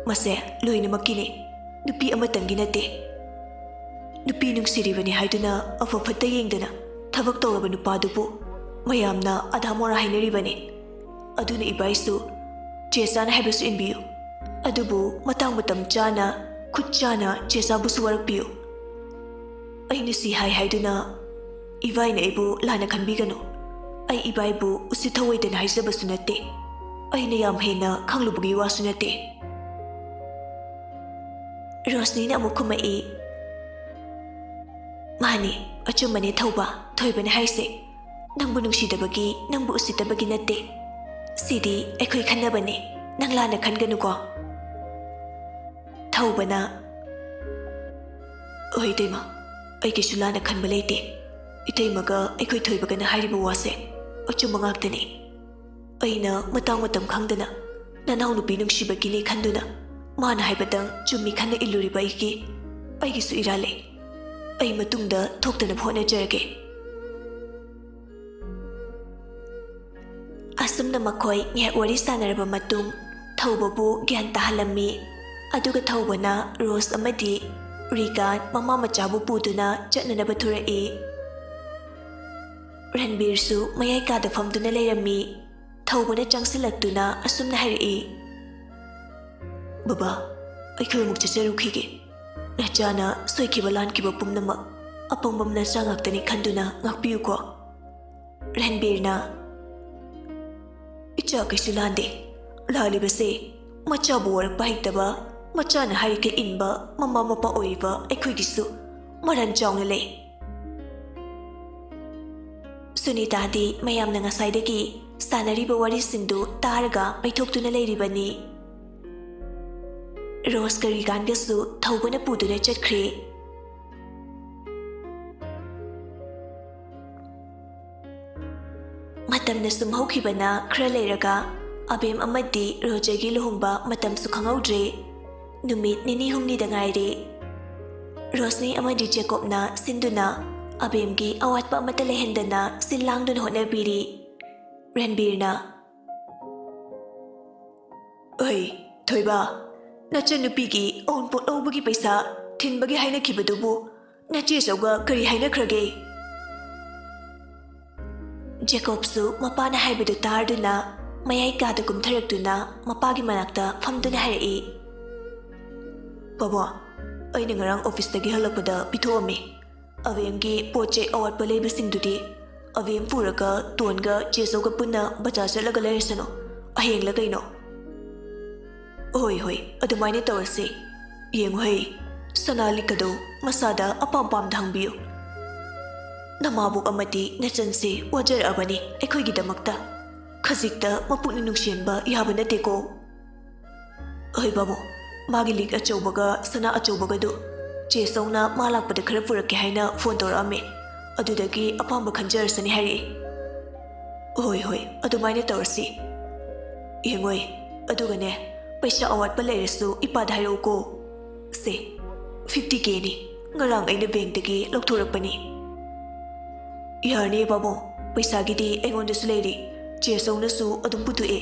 Mase loina makini. Nupi amatangi nate. Nupi nungsiribani haiduna afafatta yengdana thabak tawraba nupadubu mayamna Adha Mora hainaribani. Aduna ibaisu chesana haibasu inbiyu. Adubu matang matam chana khut chana chesabusu warakpiyu. Aina si haiduna ibaina ibu lana khanbigano. Ai ibaibu usi thawaidana haisabasu nate. Aina yam hena khanglubugi wasu nate. Rosnina amuk khumai. Mani, achumani Thauba, thoibani haise. Nangbu nungsidabagi, nangbu usitabagi nate. Sidi aikhoi khannabani, nanglana khanganuko. Thaubana Oi Dema, aiki sulana khanba leite. Itaimaga aikhoi thoibagana hairiba wase. Achumma ngaktani. Aina matang matam khangdana. Nanaw nupi nungsibagini khanduna. Mana haibadang chummi khanna illuriba aiki su irale. Ay matungda thoktana honajarage. Asumna makhoi ngek wari sanaraba matung Thaubabu gyan tahalammi. Aduga Thaubana Rose amadi Rigan mama machabu puduna chatnanaba thurai. Ranbir su mayai kada famduna leirami. Thaubana changsilaktuna asumna hairi. Baba, aikhoi muk chacharukhige. Nachana soikiba lankiba pumnamak apambam na sangaktani khanduna ngakpiyu ko. Ranbirna Icha kaisu lande lalibase machabu warakpa haitaba machana harike inba mama mapa oiba aikhoigisu maran chawna lei. Sunita di mayamna ngasaidagi sanariba warisindu taraga maithoktuna leiribani. Rose ka Rigangasu Thaubana puduna chatkre. Matamna sum haukhibana khra leiraga abem amadi Rojagi luhungba matam su khangaudre. Numit nini humni da ngaire. Rosni amadi Jacobna sinduna abemgi awatpa amata lehendana sinlangduna honabiri. Ranbirna Oi, Thoiba Nacha nupigi own pot obagi paisa thinbagi haina khibadubu nache sauga kari haina khrage. Jacobsu mapana haibadu tarduna mayai kada kumtharaktuna mapagi manakta famduna harai. Baba, aina ngarang office tagi halakpada pithoame. Avemgi poche awatpa leibasingdudi avem puraga tonga chesauga punna bacha chalaga leresano ahengla kaino. Hoi hoi, adumaina tawase. Yenghoi, Dynalika do masada apam dhangbiyu. Namabuk amati nachanse wajar abani aikhoigi damakta. Khazikta mapuni nungsienba yaba nateko. Hoi babu, magi lik achaubaga sana achaubaga do chesawna malakpada khara purakke haina phone torame. Adudagi apamba khanjarasani hari. Hoi hoi, adumaina tawase. Yenghoi, adugane paisa awatpa leirasu ipad hairauko. Se 50k ni ngarang aina bank dagi lokthorapani. Yarni babo paisa gidi aingondasu leiri chesawnasu adum putu'e.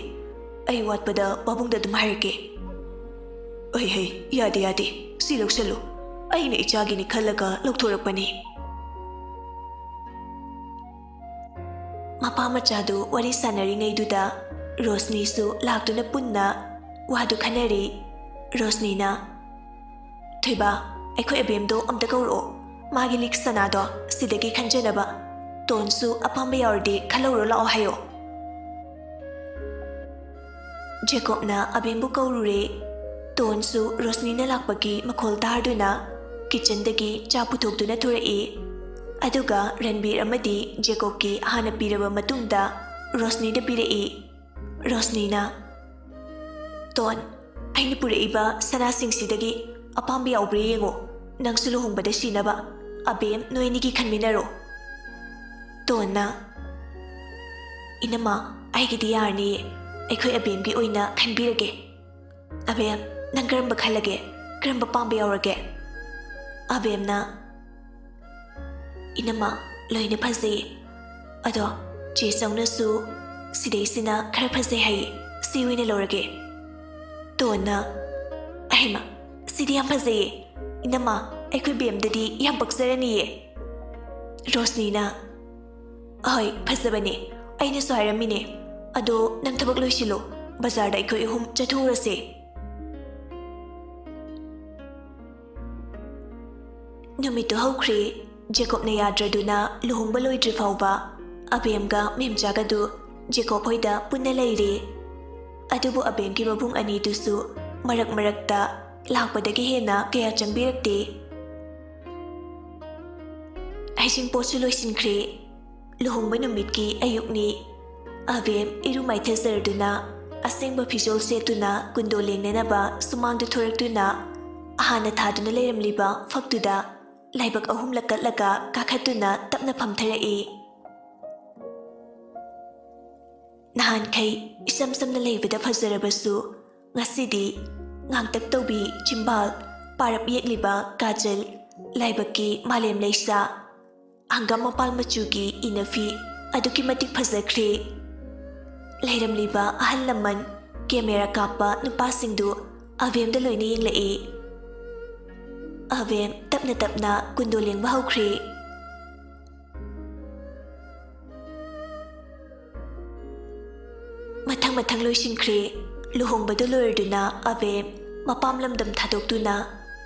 Ai watpada babungda adum hairke. Ai hey yade si loksalu aina ichagini khallaga lokthorapani. Mapa machadu wari sanari ngaiduda Rosni su laktuna punna wadu khanari. Rosnina Thuiba ꯑꯩꯈꯣꯏ ꯑꯕꯦꯝꯗꯣ ꯑꯝꯇ ꯀꯧꯔꯛꯑꯣ ꯃꯥꯒꯤ ꯂꯤꯛ ꯁꯅꯥꯗꯣ ꯁꯤꯗꯒꯤ ꯈꯟꯖꯅꯕ ꯇꯣꯟꯁꯨ ꯑꯄꯥꯝꯕ ꯌꯥꯎꯔꯗꯤ ꯈꯜꯂꯧꯔꯣ ꯂꯥꯛꯑꯣ ꯍꯥꯏꯌꯣ ꯖꯦꯀꯣꯕꯅ ꯑꯕꯦꯝꯕꯨ ꯀꯧꯔꯨꯔꯦ ꯇꯣꯟꯁꯨ ꯔꯣꯁꯅꯤꯅ ꯂꯥꯛꯄꯒꯤ ꯃꯈꯣꯜ ꯇꯥꯔꯗꯨꯅ ꯀꯤꯆꯟꯗꯒꯤ ꯆꯥ ꯄꯨꯊꯣꯛꯇꯨꯅ ꯊꯣꯔꯛꯏ ꯑꯗꯨꯒ ꯔꯟꯕꯤꯔ ꯑꯃꯗꯤ ꯖꯦꯀꯣꯕꯀꯤ ꯍꯥꯟꯅ ꯄꯤꯔꯕ ꯃꯇꯨꯡꯗ ꯔꯣꯁꯅꯤꯗ ꯄꯤꯔꯛꯏ ꯔꯣꯁꯅꯤꯅ ꯇꯣꯟ ꯑꯩꯅ ꯄꯨꯔꯛꯏꯕ ꯁꯅꯥꯁꯤꯡꯁꯤꯗꯒꯤ ꯑꯄꯥꯝꯕ ꯌꯥꯎꯕ꯭ꯔꯥ ꯌꯦꯡꯉꯣ ꯅꯪꯁꯨ ꯂꯨꯍꯣꯡꯕꯗ ꯁꯤꯅꯕ ꯑꯕꯦꯝ ꯅꯣꯏꯅꯤꯒꯤ ꯈꯟꯃꯤꯟꯅꯔꯣ ꯇꯣꯟꯅ ꯏꯅꯝꯃ ꯑꯩꯒꯤꯗꯤ ꯌꯥꯔꯅꯤꯌꯦ ꯑꯩꯈꯣꯏ ꯑꯕꯦꯝꯒꯤ ꯑꯣꯏꯅ ꯈꯟꯕꯤꯔꯒꯦ ꯑꯕꯦꯝ ꯅꯪ ꯀꯔꯝꯕ ꯈꯜꯂꯒꯦ ꯀꯔꯝꯕ ꯄꯥꯝꯕ ꯌꯥꯎꯔꯒꯦ ꯑꯕꯦꯝꯅ ꯏꯅꯝꯃ ꯂꯣꯏꯅ ꯐꯖꯩꯌꯦ ꯑꯗꯣ ꯆꯦ ꯆꯧꯅꯁꯨ ꯁꯤꯗꯩꯁꯤꯅ ꯈꯔ ꯐꯖꯩ ꯍꯥꯏꯌꯦ ꯁꯤ ꯑꯣꯏꯅ ꯂꯧꯔꯒꯦ ꯇꯣꯟꯅ ꯑꯍꯩꯃ ꯁꯤꯗꯤ ꯌꯥꯝ ꯐꯖꯩꯌꯦ ꯏꯅꯝꯃ ꯑꯩꯈꯣꯏ ꯕꯦꯝꯗꯗꯤ ꯌꯥꯝ ꯄꯛꯆꯔꯅꯤꯌꯦ ꯔꯣꯁꯅꯤꯅ ꯑꯍꯣꯏ ꯐꯖꯕꯅꯦ ꯑꯩꯅꯁꯨ ꯍꯥꯏꯔꯝꯃꯤꯅꯦ ꯑꯗꯣ ꯅꯪ ꯊꯕꯛ ꯂꯣꯏꯁꯤꯜꯂꯣ ꯕꯖꯥꯔꯗ ꯑꯩꯈꯣꯏ ꯑꯍꯨꯝ ꯆꯠꯊꯣꯛꯎꯔꯁꯦ ꯅꯨꯃꯤꯠꯇꯨ ꯍꯧꯈ꯭ꯔꯦ ꯖꯦꯀꯣꯕꯅ ꯌꯥꯗ꯭ꯔꯗꯨꯅ ꯂꯨꯍꯣꯡꯕ ꯂꯣꯏꯗ꯭ꯔꯤ ꯐꯥꯎꯕ ꯑꯕꯦꯝꯒ ꯃꯦꯝꯆꯥꯒꯗꯨ ꯖꯦꯀꯣꯕ ꯍꯣꯏꯗ ꯄꯨꯟꯅ ꯂꯩꯔꯦ ꯑꯗꯨꯕꯨ ꯑꯕꯦꯝꯒꯤ ꯃꯕꯨꯡ ꯑꯅꯤꯗꯨꯁꯨ ꯃꯔꯛ ꯃꯔꯛꯇ ꯂꯥꯛꯄꯗꯒꯤ ꯍꯦꯟꯅ ꯀꯌꯥ ꯆꯪꯕꯤꯔꯛꯇꯦ ꯍꯩꯖꯤꯡꯄꯣꯠꯁꯨ ꯂꯣꯏꯁꯤꯟꯈ꯭ꯔꯦ ꯂꯨꯍꯣꯡꯕ ꯅꯨꯃꯤꯠꯀꯤ ꯑꯌꯨꯛꯅꯤ ꯑꯕꯦꯝ ꯏꯔꯨ ꯃꯥꯏꯊꯖꯔꯗꯨꯅ ꯑꯁꯦꯡꯕ ꯐꯤꯖꯣꯜ ꯁꯦꯠꯇꯨꯅ ꯀꯨꯟꯗꯣ ꯂꯦꯡꯅꯅꯕ ꯁꯨꯃꯥꯡꯗ ꯊꯣꯔꯛꯇꯨꯅ ꯍꯥꯟꯅ ꯊꯥꯗꯨꯅ ꯂꯩꯔꯝꯂꯤꯕ ꯐꯛꯇꯨꯗ ꯂꯥꯏꯕꯛ ꯑꯍꯨꯝꯂꯛ ꯀꯠꯂꯒ ꯀꯥꯈꯠꯇꯨꯅ ꯇꯞꯅ ꯐꯝꯊꯔꯛꯏ ꯅꯍꯥꯟꯈꯩ ꯏꯁꯝ ꯁꯝꯅ ꯂꯩꯕꯗ ꯐꯖꯔꯕꯁꯨ ꯉꯁꯤꯗꯤ ꯉꯥꯡꯇꯛ ꯇꯧꯕꯤ ꯆꯤꯝꯕꯥꯜ ꯄꯥꯔꯞ ꯌꯦꯛꯂꯤꯕ ꯀꯥꯖꯜ ꯂꯥꯏꯕꯛꯀꯤ ꯃꯥꯂꯦꯝ ꯂꯩꯁꯥ ꯍꯪꯒꯥꯝ ꯃꯄꯥꯜ ꯃꯆꯨꯒꯤ ꯏꯅꯐꯤ ꯑꯗꯨꯛꯀꯤ ꯃꯇꯤꯛ ꯐꯖꯈ꯭ꯔꯦ ꯂꯩꯔꯝꯂꯤꯕ ꯑꯍꯜ ꯂꯃꯟ ꯀꯦꯃꯦꯔꯥ ꯀꯥꯞꯄ ꯅꯨꯄꯥꯁꯤꯡꯗꯨ ꯑꯕꯦꯝꯗ ꯂꯣꯏꯅ ꯌꯦꯡꯂꯛꯏ ꯑꯕꯦꯝ ꯇꯞꯅ ꯇꯞꯅ ꯀꯨꯟꯗꯣ ꯂꯦꯡꯕ ꯍꯧꯈ꯭ꯔꯦ ꯃꯊꯪ ꯃꯊꯪ ꯂꯣꯏꯁꯤꯟꯈ꯭ꯔꯦ ꯂꯨꯍꯣꯡꯕꯗꯨ ꯂꯣꯏꯔꯗꯨꯅ ꯑꯕꯦꯝ ꯃꯄꯥꯝ ꯂꯝꯗꯝ ꯊꯥꯗꯣꯛꯇꯨꯅ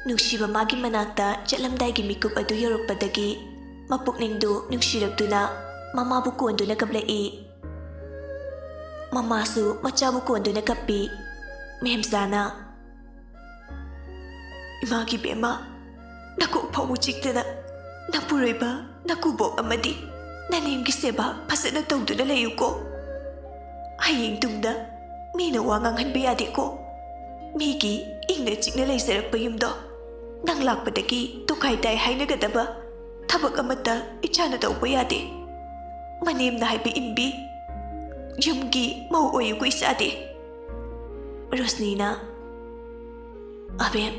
ꯅꯨꯡꯁꯤꯕ ꯃꯥꯒꯤ ꯃꯅꯥꯛꯇ ꯆꯠꯂꯝꯗꯥꯏꯒꯤ ꯃꯤꯀꯨꯞ ꯑꯗꯨ ꯌꯧꯔꯛꯄꯗꯒꯤ ꯃꯄꯨꯛꯅꯤꯡꯗꯨ ꯅꯨꯡꯁꯤꯔꯛꯇꯨꯅ ꯃꯃꯥꯕꯨ ꯀꯣꯟꯗꯨꯅ ꯀꯞꯂꯛꯏ ꯃꯃꯥꯁꯨ ꯃꯆꯥꯕꯨ ꯀꯣꯟꯗꯨꯅ ꯀꯞꯄꯤ ꯃꯦꯝꯆꯥꯅ ꯏꯃꯥꯒꯤ ꯕꯦꯝꯃ ꯅꯀꯣꯛ ꯐꯥꯎꯕ ꯆꯤꯛꯇꯅ ꯅꯄꯨꯔꯣꯏꯕ ꯅꯀꯨꯕꯣꯛ ꯑꯃꯗꯤ ꯅꯅꯦꯝꯒꯤ ꯁꯦꯕꯥ ꯐꯖꯅ ꯇꯧꯗꯨꯅ ꯂꯩꯌꯨꯀꯣ ꯍꯌꯦꯡ ꯇꯨꯡꯗ ꯃꯤꯅ ꯋꯥ ꯉꯥꯡꯍꯟꯕ ꯌꯥꯗꯦꯀꯣ ꯃꯤꯒꯤ ꯏꯪꯅ ꯆꯤꯛꯅ ꯂꯩꯖꯔꯛꯄ ꯌꯨꯝꯗꯣ ꯅꯪ ꯂꯥꯛꯄꯗꯒꯤ ꯇꯨꯀꯥꯏ ꯇꯥꯏ ꯍꯥꯏꯅꯒꯗꯕ ꯊꯕꯛ ꯑꯃꯠꯇ ꯏꯆꯥꯅ ꯇꯧꯕ ꯌꯥꯗꯦ ꯃꯅꯦꯝꯅ ꯍꯥꯏꯕ ꯏꯟꯕꯤ ꯌꯨꯝꯒꯤ ꯃꯧ ꯑꯣꯏꯌꯨꯀꯣ ꯏꯆꯥꯗꯤ ꯔꯣꯁꯅꯤꯅ ꯑꯕꯦꯝ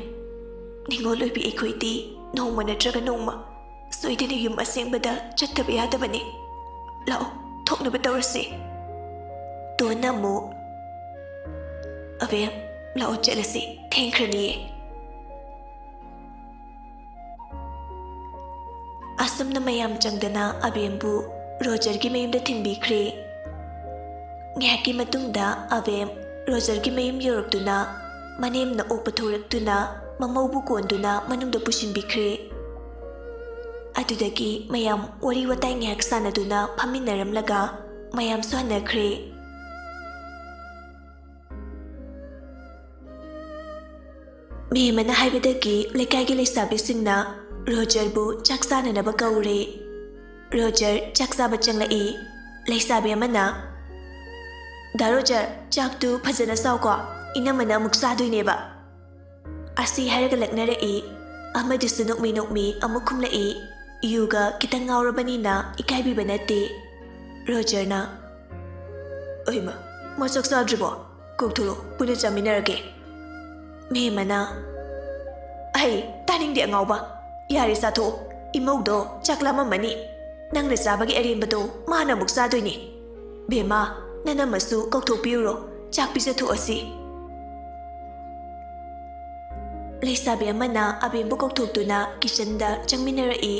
ꯅꯤꯡꯉꯣꯜ ꯑꯣꯏꯕꯤ ꯑꯩꯈꯣꯏꯗꯤ ꯅꯣꯡꯃ ꯅꯠꯇ꯭ꯔꯒ ꯅꯣꯡꯃ ꯁꯣꯏꯗꯅ ꯌꯨꯝ ꯑꯁꯦꯡꯕꯗ ꯆꯠꯇꯕ ꯌꯥꯗꯕꯅꯤ ꯂꯥꯛꯑꯣ ꯊꯣꯛꯅꯕ ꯇꯧꯔꯁꯤ ꯇꯣꯟꯅ ꯑꯃꯨꯛ ꯑꯕꯦꯝ ꯂꯥꯛꯑꯣ ꯆꯠꯂꯁꯤ ꯊꯦꯡꯈ꯭ꯔꯅꯤꯌꯦ ꯑꯁꯨꯝꯅ ꯃꯌꯥꯝ ꯆꯪꯗꯅ ꯑꯕꯦꯝꯕꯨ ꯔꯣꯖꯔꯒꯤ ꯃꯌꯨꯝꯗ ꯊꯤꯟꯕꯤꯈ꯭ꯔꯦ ꯉꯥꯏꯍꯥꯛꯀꯤ ꯃꯇꯨꯡꯗ ꯑꯕꯦꯝ ꯔꯣꯖꯔꯒꯤ ꯃꯌꯨꯝ ꯌꯧꯔꯛꯇꯨꯅ ꯃꯅꯦꯝꯅ ꯑꯣꯛꯄ ꯊꯣꯔꯛꯇꯨꯅ ꯃꯃꯧꯕꯨ ꯀꯣꯟꯗꯨꯅ ꯃꯅꯨꯡꯗ ꯄꯨꯁꯤꯟꯕꯤꯈ꯭ꯔꯦ ꯑꯗꯨꯗꯒꯤ ꯃꯌꯥꯝ ꯋꯥꯔꯤ ꯋꯥꯇꯥꯏ ꯉꯥꯏꯍꯥꯛ ꯁꯥꯟꯅꯗꯨꯅ ꯐꯝꯃꯤꯟꯅꯔꯝꯂꯒ ꯃꯌꯥꯝꯁꯨ ꯍꯟꯅꯈ꯭ꯔꯦ ꯃꯦꯝꯃꯅ ꯍꯥꯏꯕꯗꯒꯤ ꯂꯩꯀꯥꯏꯒꯤ ꯂꯩꯁꯥꯕꯤꯁꯤꯡꯅ ꯔꯣꯖꯔꯕꯨ ꯆꯥꯛ ꯆꯥꯅꯅꯕ ꯀꯧꯔꯦ ꯔꯣꯖꯔ ꯆꯥꯛ ꯆꯥꯕ ꯆꯪꯂꯛꯏ ꯂꯩꯁꯥꯕꯤ ꯑꯃꯅ ꯗꯥ ꯔꯣꯖꯔ ꯆꯥꯛꯇꯨ ꯐꯖꯅ ꯆꯥꯎꯀꯣ ꯏꯅꯝꯃꯅ ꯑꯃꯨꯛ ꯆꯥꯗꯣꯏꯅꯦꯕ ꯑꯁꯤ ꯍꯥꯏꯔꯒ ꯂꯛꯅꯔꯛꯏ ꯑꯃꯗꯨꯁꯨ ꯅꯣꯛꯃꯤ ꯅꯣꯛꯃꯤ ꯑꯃꯨꯛ ꯈꯨꯝꯂꯛꯏ ꯌꯨꯒ ꯈꯤꯇꯪ ꯉꯥꯎꯔꯕꯅꯤꯅ ꯏꯀꯥꯏꯕꯤꯕ ꯅꯠꯇꯦ ꯔꯣꯖꯔꯅ ꯑꯩꯃ ꯃꯥ ꯆꯥꯛ ꯆꯥꯗ꯭ꯔꯤꯕꯣ ꯀꯧꯊꯣꯔꯛꯑꯣ ꯄꯨꯟꯅ ꯆꯥꯃꯤꯟꯅꯔꯒꯦ ꯃꯦꯝꯃꯅ ꯑꯩ ꯇꯥꯅꯤꯡꯗꯦ ꯑꯉꯥꯎꯕ ꯌꯥꯔꯦ ꯆꯥꯊꯣꯛꯑꯣ ꯏꯃꯧꯗꯣ ꯆꯥꯛ ꯂꯥꯝꯃꯝꯃꯅꯤ ꯅꯪꯅ ꯆꯥꯕꯒꯤ ꯑꯔꯦꯝꯕꯗꯣ ꯃꯥꯅ ꯑꯃꯨꯛ ꯆꯥꯗꯣꯏꯅꯤ ꯕꯦꯝꯃ ꯅꯅꯝꯃꯁꯨ ꯀꯧꯊꯣꯛꯄꯤꯔꯨꯔꯣ ꯆꯥꯛ ꯄꯤꯖꯊꯣꯛꯑꯁꯤ ꯂꯩꯁꯥꯕꯤ ꯑꯃꯅ ꯑꯕꯦꯝꯕꯨ ꯀꯧꯊꯣꯛꯇꯨꯅ ꯀꯤꯆꯟꯗ ꯆꯪꯃꯤꯟꯅꯔꯛꯏ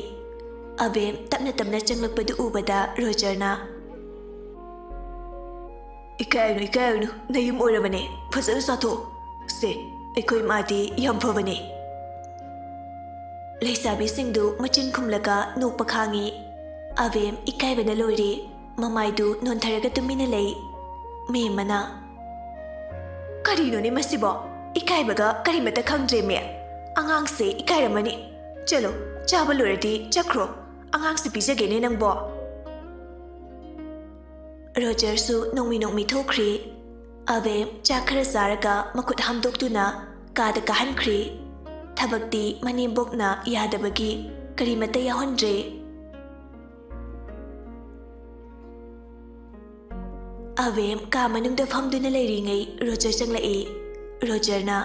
ꯑꯕꯦꯝ ꯇꯞꯅ ꯇꯞꯅ ꯆꯪꯂꯛꯄꯗꯨ ꯎꯕꯗ ꯔꯣꯖꯔꯅ ꯏꯀꯥꯏꯒꯅꯨ ꯅꯌꯨꯝ ꯑꯣꯏꯔꯕꯅꯦ ꯐꯖꯅ ꯆꯥꯊꯣꯛꯑꯣ ꯁꯦ ꯑꯩꯈꯣꯏ ꯃꯥꯗꯤ ꯌꯥꯝ ꯐꯕꯅꯤ꯫ ꯂꯩꯁꯥꯕꯤꯁꯤꯡꯗꯨ ꯃꯆꯤꯟ ꯈꯨꯝꯂꯒ ꯅꯣꯛꯄ ꯈꯥꯡꯉꯤ꯫ ꯑꯕꯦꯝ ꯏꯀꯥꯏꯕꯅ ꯂꯣꯏꯔꯦ꯫ ꯃꯃꯥꯏꯗꯨ ꯅꯣꯟꯊꯔꯒ ꯇꯨꯃꯤꯟꯅ ꯂꯩ꯫ ꯃꯦꯝꯃꯅ ꯀꯔꯤꯅꯣꯅꯦ ꯃꯁꯤꯕꯣ? ꯏꯀꯥꯏꯕꯒ ꯀꯔꯤꯃꯠꯇ ꯈꯪꯗ꯭ꯔꯦꯃꯦ꯫ ꯑꯉꯥꯡꯁꯦ ꯏꯀꯥꯏꯔꯝꯃꯅꯤ꯫ ꯆꯂꯣ, ꯆꯥꯕ ꯂꯣꯏꯔꯗꯤ ꯆꯠꯈ꯭ꯔꯣ꯫ ꯑꯉꯥꯡꯁꯦ ꯄꯤꯖꯒꯦꯅꯦ ꯅꯪꯕꯣ꯫ ꯔꯣꯖꯔꯁꯨ ꯅꯣꯡꯃꯤ ꯅꯣꯡꯃꯤ ꯊꯣꯛꯈ꯭ꯔꯦ꯫ ꯑꯕꯦꯝ ꯆꯥꯛ ꯈꯔ ꯆꯥꯔꯒ ꯃꯈꯨꯠ ꯍꯥꯝꯗꯣꯛꯇꯨꯅ ꯀꯥꯗ ꯀꯥꯍꯟꯈ꯭ꯔꯦ꯫ ꯊꯕꯛꯇꯤ ꯃꯅꯦꯝꯕꯣꯛꯅ ꯌꯥꯗꯕꯒꯤ ꯀꯔꯤꯃꯠꯇ ꯌꯥꯎꯍꯟꯗ꯭ꯔꯦ꯫ ꯑꯕꯦꯝ ꯀꯥ ꯃꯅꯨꯡꯗ ꯐꯝꯗꯨꯅ ꯂꯩꯔꯤꯉꯩ ꯔꯣꯖꯔ ꯆꯪꯂꯛꯏ꯫ ꯔꯣꯖꯔꯅ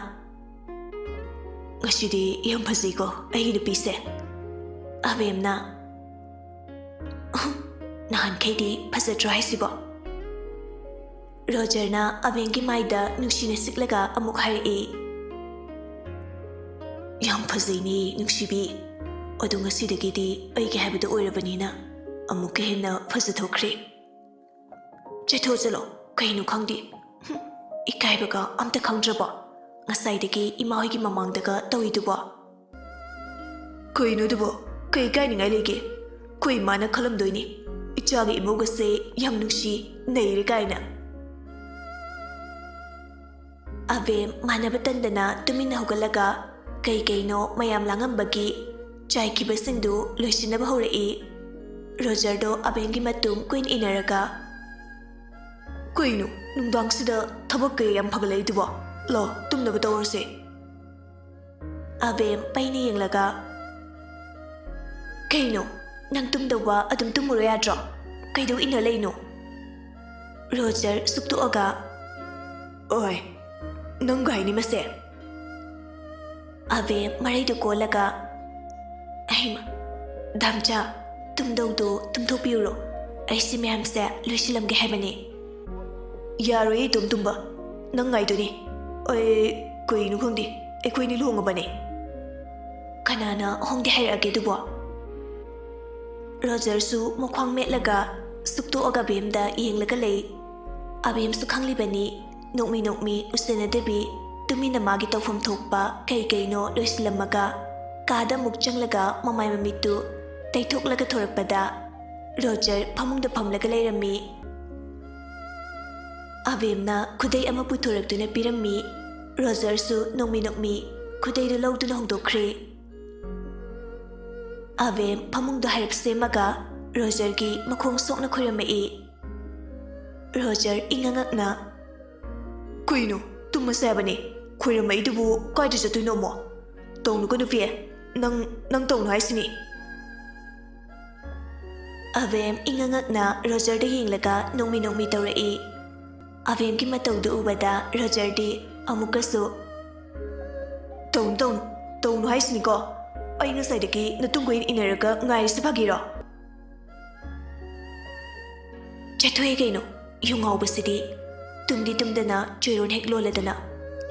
ꯉꯁꯤꯗꯤ ꯌꯥꯝ ꯐꯖꯩꯀꯣ ꯑꯩꯒꯤ ꯅꯨꯄꯤꯁꯦ꯫ ꯑꯕꯦꯝꯅ ꯅꯍꯥꯟꯈꯩꯗꯤ ꯐꯖꯗ꯭ꯔꯣ ꯍꯥꯏꯁꯤꯕꯣ? ꯔꯣꯖꯔꯅ ꯑꯕꯦꯝꯒꯤ ꯃꯥꯏꯗ ꯅꯨꯡꯁꯤꯅ ꯁꯤꯛꯂꯒ ꯑꯃꯨꯛ ꯍꯥꯏꯔꯛꯏ꯫ ꯌꯥꯝ ꯐꯖꯩꯅꯦ ꯅꯨꯡꯁꯤꯕꯤ꯫ ꯑꯗꯣ ꯉꯁꯤꯗꯒꯤꯗꯤ ꯑꯩꯒꯤ ꯍꯥꯏꯕꯗꯣ ꯑꯣꯏꯔꯕꯅꯤꯅ ꯑꯃꯨꯛꯀ ꯍꯦꯟꯅ ꯐꯖꯊꯣꯛꯈ꯭ꯔꯦ꯫ ꯆꯠꯊꯣ ꯆꯠꯂꯣ, ꯀꯩꯅꯣ ꯈꯪꯗꯦ꯫ ꯏꯀꯥꯏꯕꯒ ꯑꯝꯇ ꯈꯪꯗ꯭ꯔꯕꯣ? ꯉꯁꯥꯏꯗꯒꯤ ꯏꯃꯥꯍꯣꯏꯒꯤ ꯃꯃꯥꯡꯗꯒ ꯇꯧꯏꯗꯨꯕꯣ? ꯀꯩꯅꯣꯗꯨꯕꯣ? ꯀꯩ ꯏꯀꯥꯏꯅꯤꯡꯉꯥꯏ ꯂꯩꯒꯦ? ꯑꯩꯈꯣꯏ ꯏꯃꯥꯅ ꯈꯜꯂꯝꯗꯣꯏꯅꯤ ꯏꯆꯥꯒꯤ ꯏꯃꯧꯒꯁꯦ ꯌꯥꯝ ꯅꯨꯡꯁꯤ ꯅꯩꯔꯦ ꯀꯥꯏꯅ꯫ ꯑꯕꯦꯝ ꯃꯥꯟꯅꯕ ꯇꯟꯗꯅ ꯇꯨꯃꯤꯟꯅ ꯍꯧꯒꯠꯂꯒ ꯀꯩꯅꯣ ꯃꯌꯥꯝ ꯂꯥꯡꯉꯝꯕꯒꯤ ꯆꯥꯏꯈꯤꯕꯁꯤꯡꯗꯨ ꯂꯣꯏꯁꯤꯟꯅꯕ ꯍꯧꯔꯛꯏ꯫ ꯔꯣꯖꯔꯗꯣ ꯑꯕꯦꯝꯒꯤ ꯃꯇꯨꯡ ꯀꯨꯏꯅ ꯏꯟꯅꯔꯒ ꯀꯩꯅꯣ ꯅꯨꯡꯗꯥꯡꯁꯤꯗ ꯊꯕꯛ ꯀꯩ ꯌꯥꯝ ꯐꯒꯠꯂꯛꯏꯗꯨꯕꯣ? ꯂꯥꯛꯑꯣ ꯇꯨꯝꯅꯕ ꯇꯧꯔꯁꯦ꯫ ꯑꯕꯦꯝ ꯄꯩꯅ ꯌꯦꯡꯂꯒ ꯀꯩꯅꯣ ꯅꯪ ꯇꯨꯝꯗꯧꯕ ꯑꯗꯨꯝ ꯇꯨꯝꯃꯨꯔꯣ ꯌꯥꯗ꯭ꯔꯣ? ꯀꯩꯗꯧ ꯏꯟꯅ ꯂꯩꯅꯣ? ꯔꯣꯖꯔ ꯁꯨꯛꯇꯣꯛꯑꯒ ꯑꯣꯏ ꯅꯪꯒ ꯍꯥꯏꯅꯤ ꯃꯁꯦ꯫ ꯑꯕꯦꯝ ꯃꯔꯩꯗꯨ ꯀꯣꯜꯂꯒ ꯑꯩꯃ ꯗꯥꯝꯆꯥ ꯇꯨꯝꯗꯧꯗꯣ ꯇꯨꯝꯊꯣꯛꯄꯤꯎꯔꯣ꯫ ꯑꯩꯁꯤ ꯃꯌꯥꯝꯁꯦ ꯂꯣꯏꯁꯤꯜꯂꯝꯒꯦ ꯍꯥꯏꯕꯅꯤ꯫ ꯌꯥꯔꯣꯏꯌꯦ ꯏꯇꯣꯝ ꯇꯨꯝꯕ, ꯅꯪ ꯉꯥꯏꯗꯣꯏꯅꯤ꯫ ꯀꯩꯅꯣ ꯈꯪꯗꯦ, ꯑꯩꯈꯣꯏꯅꯤ ꯂꯨꯍꯣꯡꯉꯕꯅꯦ꯫ ꯀꯅꯥꯅ ꯍꯣꯡꯗꯦ ꯍꯥꯏꯔꯛꯑꯒꯦ ꯑꯗꯨꯕꯣ? ꯔꯣꯖꯔꯁꯨ ꯃꯈ꯭ꯋꯥꯡ ꯃꯦꯠꯂꯒ ꯁꯨꯛꯇꯣꯛꯑꯒ ꯑꯕꯦꯝꯗ ꯌꯦꯡꯂꯒ ꯂꯩ꯫ ꯑꯕꯦꯝꯁꯨ ꯈꯪꯂꯤꯕꯅꯤ ꯅꯣꯛꯃꯤ ꯅꯣꯛꯃꯤ ꯎꯁꯤꯟꯅꯗꯕꯤ ꯇꯨꯃꯤꯟꯅ ꯃꯥꯒꯤ ꯇꯧꯐꯝ ꯊꯣꯛꯄ ꯀꯩꯅꯣ ꯂꯣꯏꯁꯤꯜꯂꯝꯃꯒ ꯀꯥꯗ ꯑꯃꯨꯛ ꯆꯪꯂꯒ ꯃꯃꯥꯏ ꯃꯃꯤꯠꯇꯨ ꯇꯩꯊꯣꯛꯂꯒ ꯊꯣꯔꯛꯄꯗ ꯔꯣꯖꯔ ꯐꯃꯨꯡꯗ ꯐꯝꯂꯒ ꯂꯩꯔꯝꯃꯤ꯫ ꯑꯕꯦꯝꯅ ꯈꯨꯗꯩ ꯑꯃ ꯄꯨꯊꯣꯔꯛꯇꯨꯅ ꯄꯤꯔꯝꯃꯤ꯫ ꯔꯣꯖꯔꯁꯨ ꯅꯣꯡꯃꯤ ꯅꯣꯛꯃꯤ ꯈꯨꯗꯩꯗꯨ ꯂꯧꯗꯨꯅ ꯍꯣꯡꯗꯣꯛꯈ꯭ꯔꯦ꯫ ꯑꯕꯦꯝ ꯐꯃꯨꯡꯗ ꯍꯥꯏꯔꯞ ꯁꯦꯝꯃꯒ ꯔꯣꯖꯔꯒꯤ ꯃꯈꯣꯡ ꯁꯣꯛꯅ ꯈꯨꯔꯝꯃꯛꯏ꯫ ꯔꯣꯖꯔ ꯏꯉꯉꯛꯅ ꯀꯩꯅꯣ ꯇꯨꯝꯃꯁꯦ ꯍꯥꯏꯕꯅꯦ, ꯈꯣꯏꯔꯝꯃꯛꯏꯗꯨꯕꯨ ꯀꯥꯏꯗ ꯆꯠꯇꯣꯏꯅꯣ ꯑꯃꯨꯛ? ꯇꯧꯅꯨꯀꯣ ꯅꯨꯄꯤ, ꯅꯪ ꯇꯧꯅꯨ ꯍꯥꯏꯁꯤꯅꯤ꯫ ꯑꯕꯦꯝ ꯏꯉꯉꯛꯅ ꯔꯣꯖꯔꯗ ꯌꯦꯡꯂꯒ ꯅꯣꯡꯃꯤ ꯅꯣꯡꯃꯤ ꯇꯧꯔꯛꯏ꯫ ꯑꯕꯦꯝꯒꯤ ꯃꯇꯧꯗꯨ ꯎꯕꯗ ꯔꯣꯖꯔꯗꯤ ꯑꯃꯨꯛꯀꯁꯨ ꯇꯧꯅꯨ ꯍꯥꯏꯁꯤꯅꯤꯀꯣ꯫ ꯑꯩ ꯉꯁꯥꯏꯗꯒꯤ ꯅꯇꯨꯡ ꯀꯣꯏꯅ ꯏꯟꯅꯔꯒ ꯉꯥꯏꯔꯤꯁꯤ ꯐꯥꯒꯤꯔꯣ? ꯆꯠꯊꯣꯛꯑꯦ ꯀꯩꯅꯣ ꯌꯨ ꯉꯥꯎꯕꯁꯤꯗꯤ꯫ ꯇꯨꯝꯗꯤ ꯇꯨꯝꯗꯅ ꯆꯣꯏꯔꯣꯟ ꯍꯦꯛ ꯂꯣꯜꯂꯗꯅ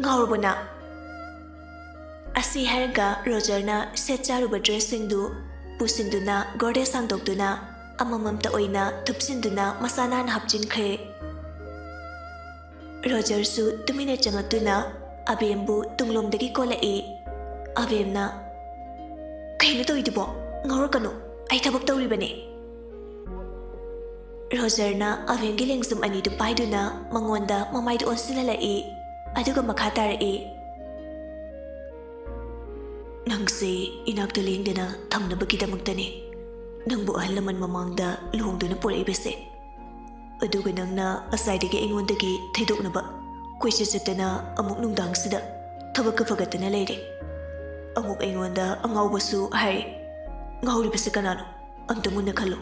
ꯉꯥꯎꯔꯕꯣ ꯅꯪ? ꯑꯁꯤ ꯍꯥꯏꯔꯒ ꯔꯣꯖꯔꯅ ꯁꯦꯠ ꯆꯥꯔꯨꯕ ꯗ꯭ꯔꯦꯁꯁꯤꯡꯗꯨ ꯄꯨꯁꯤꯟꯗꯨꯅ ꯒꯣꯔꯗꯦꯖ ꯁꯥꯡꯗꯣꯛꯇꯨꯅ ꯑꯃꯃꯝꯇ ꯑꯣꯏꯅ ꯊꯨꯞꯆꯤꯟꯗꯨꯅ ꯃꯁꯥ ꯅꯥꯟꯅ ꯍꯥꯞꯆꯤꯟꯈ꯭ꯔꯦ꯫ ꯔꯣꯖꯔꯁꯨ ꯇꯨꯃꯤꯟꯅ ꯆꯪꯉꯛꯇꯨꯅ ꯑꯕꯦꯝꯕꯨ ꯇꯨꯡꯂꯣꯝꯗꯒꯤ ꯀꯣꯜꯂꯛꯏ꯫ ꯑꯕꯦꯝꯅ ꯀꯩꯅꯣ ꯇꯧꯏꯗꯨꯕꯣ? ꯉꯥꯎꯔꯛꯀꯅꯨ, ꯑꯩ ꯊꯕꯛ ꯇꯧꯔꯤꯕꯅꯦ꯫ ꯔꯣꯖꯔꯅ ꯑꯕꯦꯝꯒꯤ ꯂꯦꯡꯖꯨꯝ ꯑꯅꯤꯗꯨ ꯄꯥꯏꯗꯨꯅ ꯃꯉꯣꯟꯗ ꯃꯃꯥꯏꯗ ꯑꯣꯟꯁꯤꯜꯍꯜꯂꯛꯏ꯫ ꯑꯗꯨꯒ ꯃꯈꯥ ꯇꯥꯔꯛꯏ꯫ ꯅꯪꯁꯦ ꯏꯅꯥꯛꯇ ꯂꯦꯡꯗꯅ ꯊꯝꯅꯕꯒꯤꯗꯃꯛꯇꯅꯦ ꯅꯪꯕꯨ ꯑꯍꯜ ꯂꯃꯟ ꯃꯃꯥꯡꯗ ꯂꯨꯍꯣꯡꯗꯨꯅ ꯄꯣꯔꯛꯏꯕꯁꯦ꯫ ꯑꯗꯨꯒ ꯅꯪꯅ ꯑꯁꯥꯏꯗꯒꯤ ꯑꯩꯉꯣꯟꯗꯒꯤ ꯊꯩꯗꯣꯛꯅꯕ ꯀꯣꯏꯆꯠ ꯆꯠꯇꯅ ꯑꯃꯨꯛ ꯅꯨꯡꯗꯥꯡꯁꯤꯗ ꯊꯕꯛꯀ ꯐꯒꯠꯇꯅ ꯂꯩꯔꯦ꯫ ꯑꯃꯨꯛ ꯑꯩꯉꯣꯟꯗ ꯑꯉꯥꯎꯕꯁꯨ ꯍꯥꯏꯔꯦ꯫ ꯉꯥꯎꯔꯤꯕꯁꯦ ꯀꯅꯥꯅꯣ? ꯑꯝꯇ ꯃꯨꯟꯅ ꯈꯜꯂꯨ꯫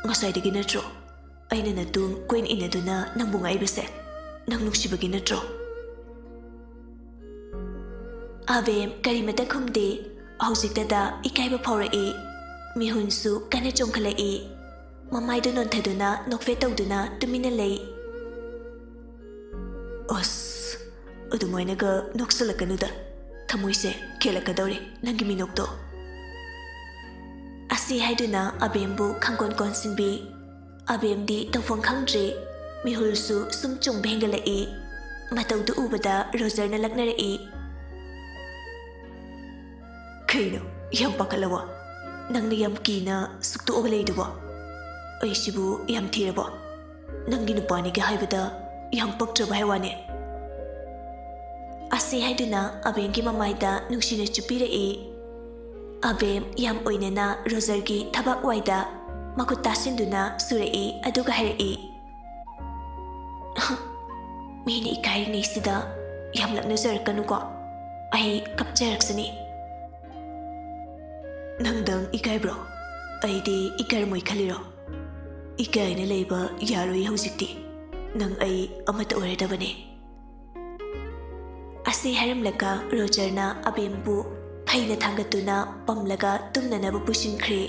ꯉꯁꯥꯏꯗꯒꯤ ꯅꯠꯇ꯭ꯔꯣ ꯑꯩꯅ ꯅꯇꯨꯡ ꯀꯣꯏꯅ ꯏꯟꯅꯗꯨꯅ ꯅꯪꯕꯨ ꯉꯥꯏꯕꯁꯦ? ꯅꯪ ꯅꯨꯡꯁꯤꯕꯒꯤ ꯅꯠꯇ꯭ꯔꯣ? ꯑꯕꯦꯝ ꯀꯔꯤꯃꯠꯇ ꯈꯨꯝꯗꯦ꯫ ꯍꯧꯖꯤꯛꯇꯗ ꯏꯀꯥꯏꯕ ꯐꯥꯎꯔꯛꯏ꯫ ꯃꯤꯍꯨꯟꯁꯨ ꯀꯟꯅ ꯆꯣꯡꯈꯠꯂꯛꯏ꯫ ꯃꯃꯥꯏꯗꯨ ꯅꯣꯟꯊꯗꯨꯅ ꯅꯣꯛꯐꯦꯠ ꯇꯧꯗꯨꯅ ꯇꯨꯃꯤꯟꯅ ꯂꯩ꯫ ꯑꯁ ꯑꯗꯨꯃꯥꯏꯅꯒ ꯅꯣꯛꯁꯜꯂꯛꯀꯅꯨꯗ, ꯊꯃꯣꯏꯁꯦ ꯀꯦꯜꯂꯛꯀꯗꯧꯔꯦ ꯅꯪꯒꯤ ꯃꯤꯅꯣꯛꯇꯣ꯫ ꯑꯁꯤ ꯍꯥꯏꯗꯨꯅ ꯑꯕꯦꯝꯕꯨ ꯈꯪꯀꯣꯟ ꯀꯣꯟꯁꯤꯟꯕꯤ꯫ ꯑꯕꯦꯝꯗꯤ ꯇꯧꯐꯝ ꯈꯪꯗ꯭ꯔꯦ꯫ ꯃꯤꯍꯨꯜꯁꯨ ꯁꯨꯝ ꯆꯣꯡꯕ ꯍꯦꯟꯒꯠꯂꯛꯏ꯫ ꯃꯇꯧꯗꯨ ꯎꯕꯗ ꯔꯣꯖꯔꯅ ꯂꯛꯅꯔꯛꯏ꯫ ꯀꯩꯅꯣ ꯌꯥꯝ ꯄꯥꯈꯠꯂꯕꯣ ꯅꯪꯅ ꯌꯥꯝ ꯀꯤꯅ ꯁꯨꯛꯇꯣꯛꯑꯒ ꯂꯩꯗꯨꯕꯣ ꯑꯩꯁꯤꯕꯨ ꯌꯥꯝ ꯊꯤꯔꯕꯣ ꯅꯪꯒꯤ ꯅꯨꯄꯥꯅꯤꯒ ꯍꯥꯏꯕꯗ ꯌꯥꯝ ꯄꯛꯇ꯭ꯔꯕ ꯍꯥꯏꯋꯥꯅꯦ ꯑꯁꯤ ꯍꯥꯏꯗꯨꯅ ꯑꯕꯦꯝꯒꯤ ꯃꯃꯥꯏꯗ ꯅꯨꯡꯁꯤꯅ ꯆꯨꯞꯄꯤꯔꯛꯏ ꯑꯕꯦꯝ ꯌꯥꯝ ꯑꯣꯏꯅꯅ ꯔꯣꯖꯔꯒꯤ ꯊꯕꯛ ꯋꯥꯏꯗ ꯃꯈꯨꯠ ꯇꯥꯁꯤꯟꯗꯨꯅ ꯁꯨꯔꯛꯏ ꯑꯗꯨꯒ ꯍꯥꯏꯔꯛꯏ ꯃꯤꯅ ꯏꯀꯥꯏꯔꯤꯉꯩꯁꯤꯗ ꯌꯥꯝ ꯂꯛꯅꯖꯔꯛꯀꯅꯨꯀꯣ ꯑꯩ ꯀꯞꯆꯔꯛꯁꯅꯤ ꯅꯪꯗꯪ ꯏꯀꯥꯏꯕ꯭ꯔꯣ ꯑꯩꯗꯤ ꯏꯀꯥꯏꯔꯝꯃꯣꯏ ꯈꯜꯂꯤꯔꯣ ꯏꯀꯥꯏꯅ ꯂꯩꯕ ꯌꯥꯔꯣꯏ ꯍꯧꯖꯤꯛꯇꯤ ꯅꯪ ꯑꯩ ꯑꯃꯠꯇ ꯑꯣꯏꯔꯗꯕꯅꯤ ꯑꯁꯤ ꯍꯥꯏꯔꯝꯂꯒ ꯔꯣꯖꯔꯅ ꯑꯕꯦꯝꯕꯨ ꯐꯩꯅ ꯊꯥꯡꯒꯠꯇꯨꯅ ꯄꯝꯂꯒ ꯇꯨꯝꯅꯅꯕ ꯄꯨꯁꯤꯟꯈ꯭ꯔꯦ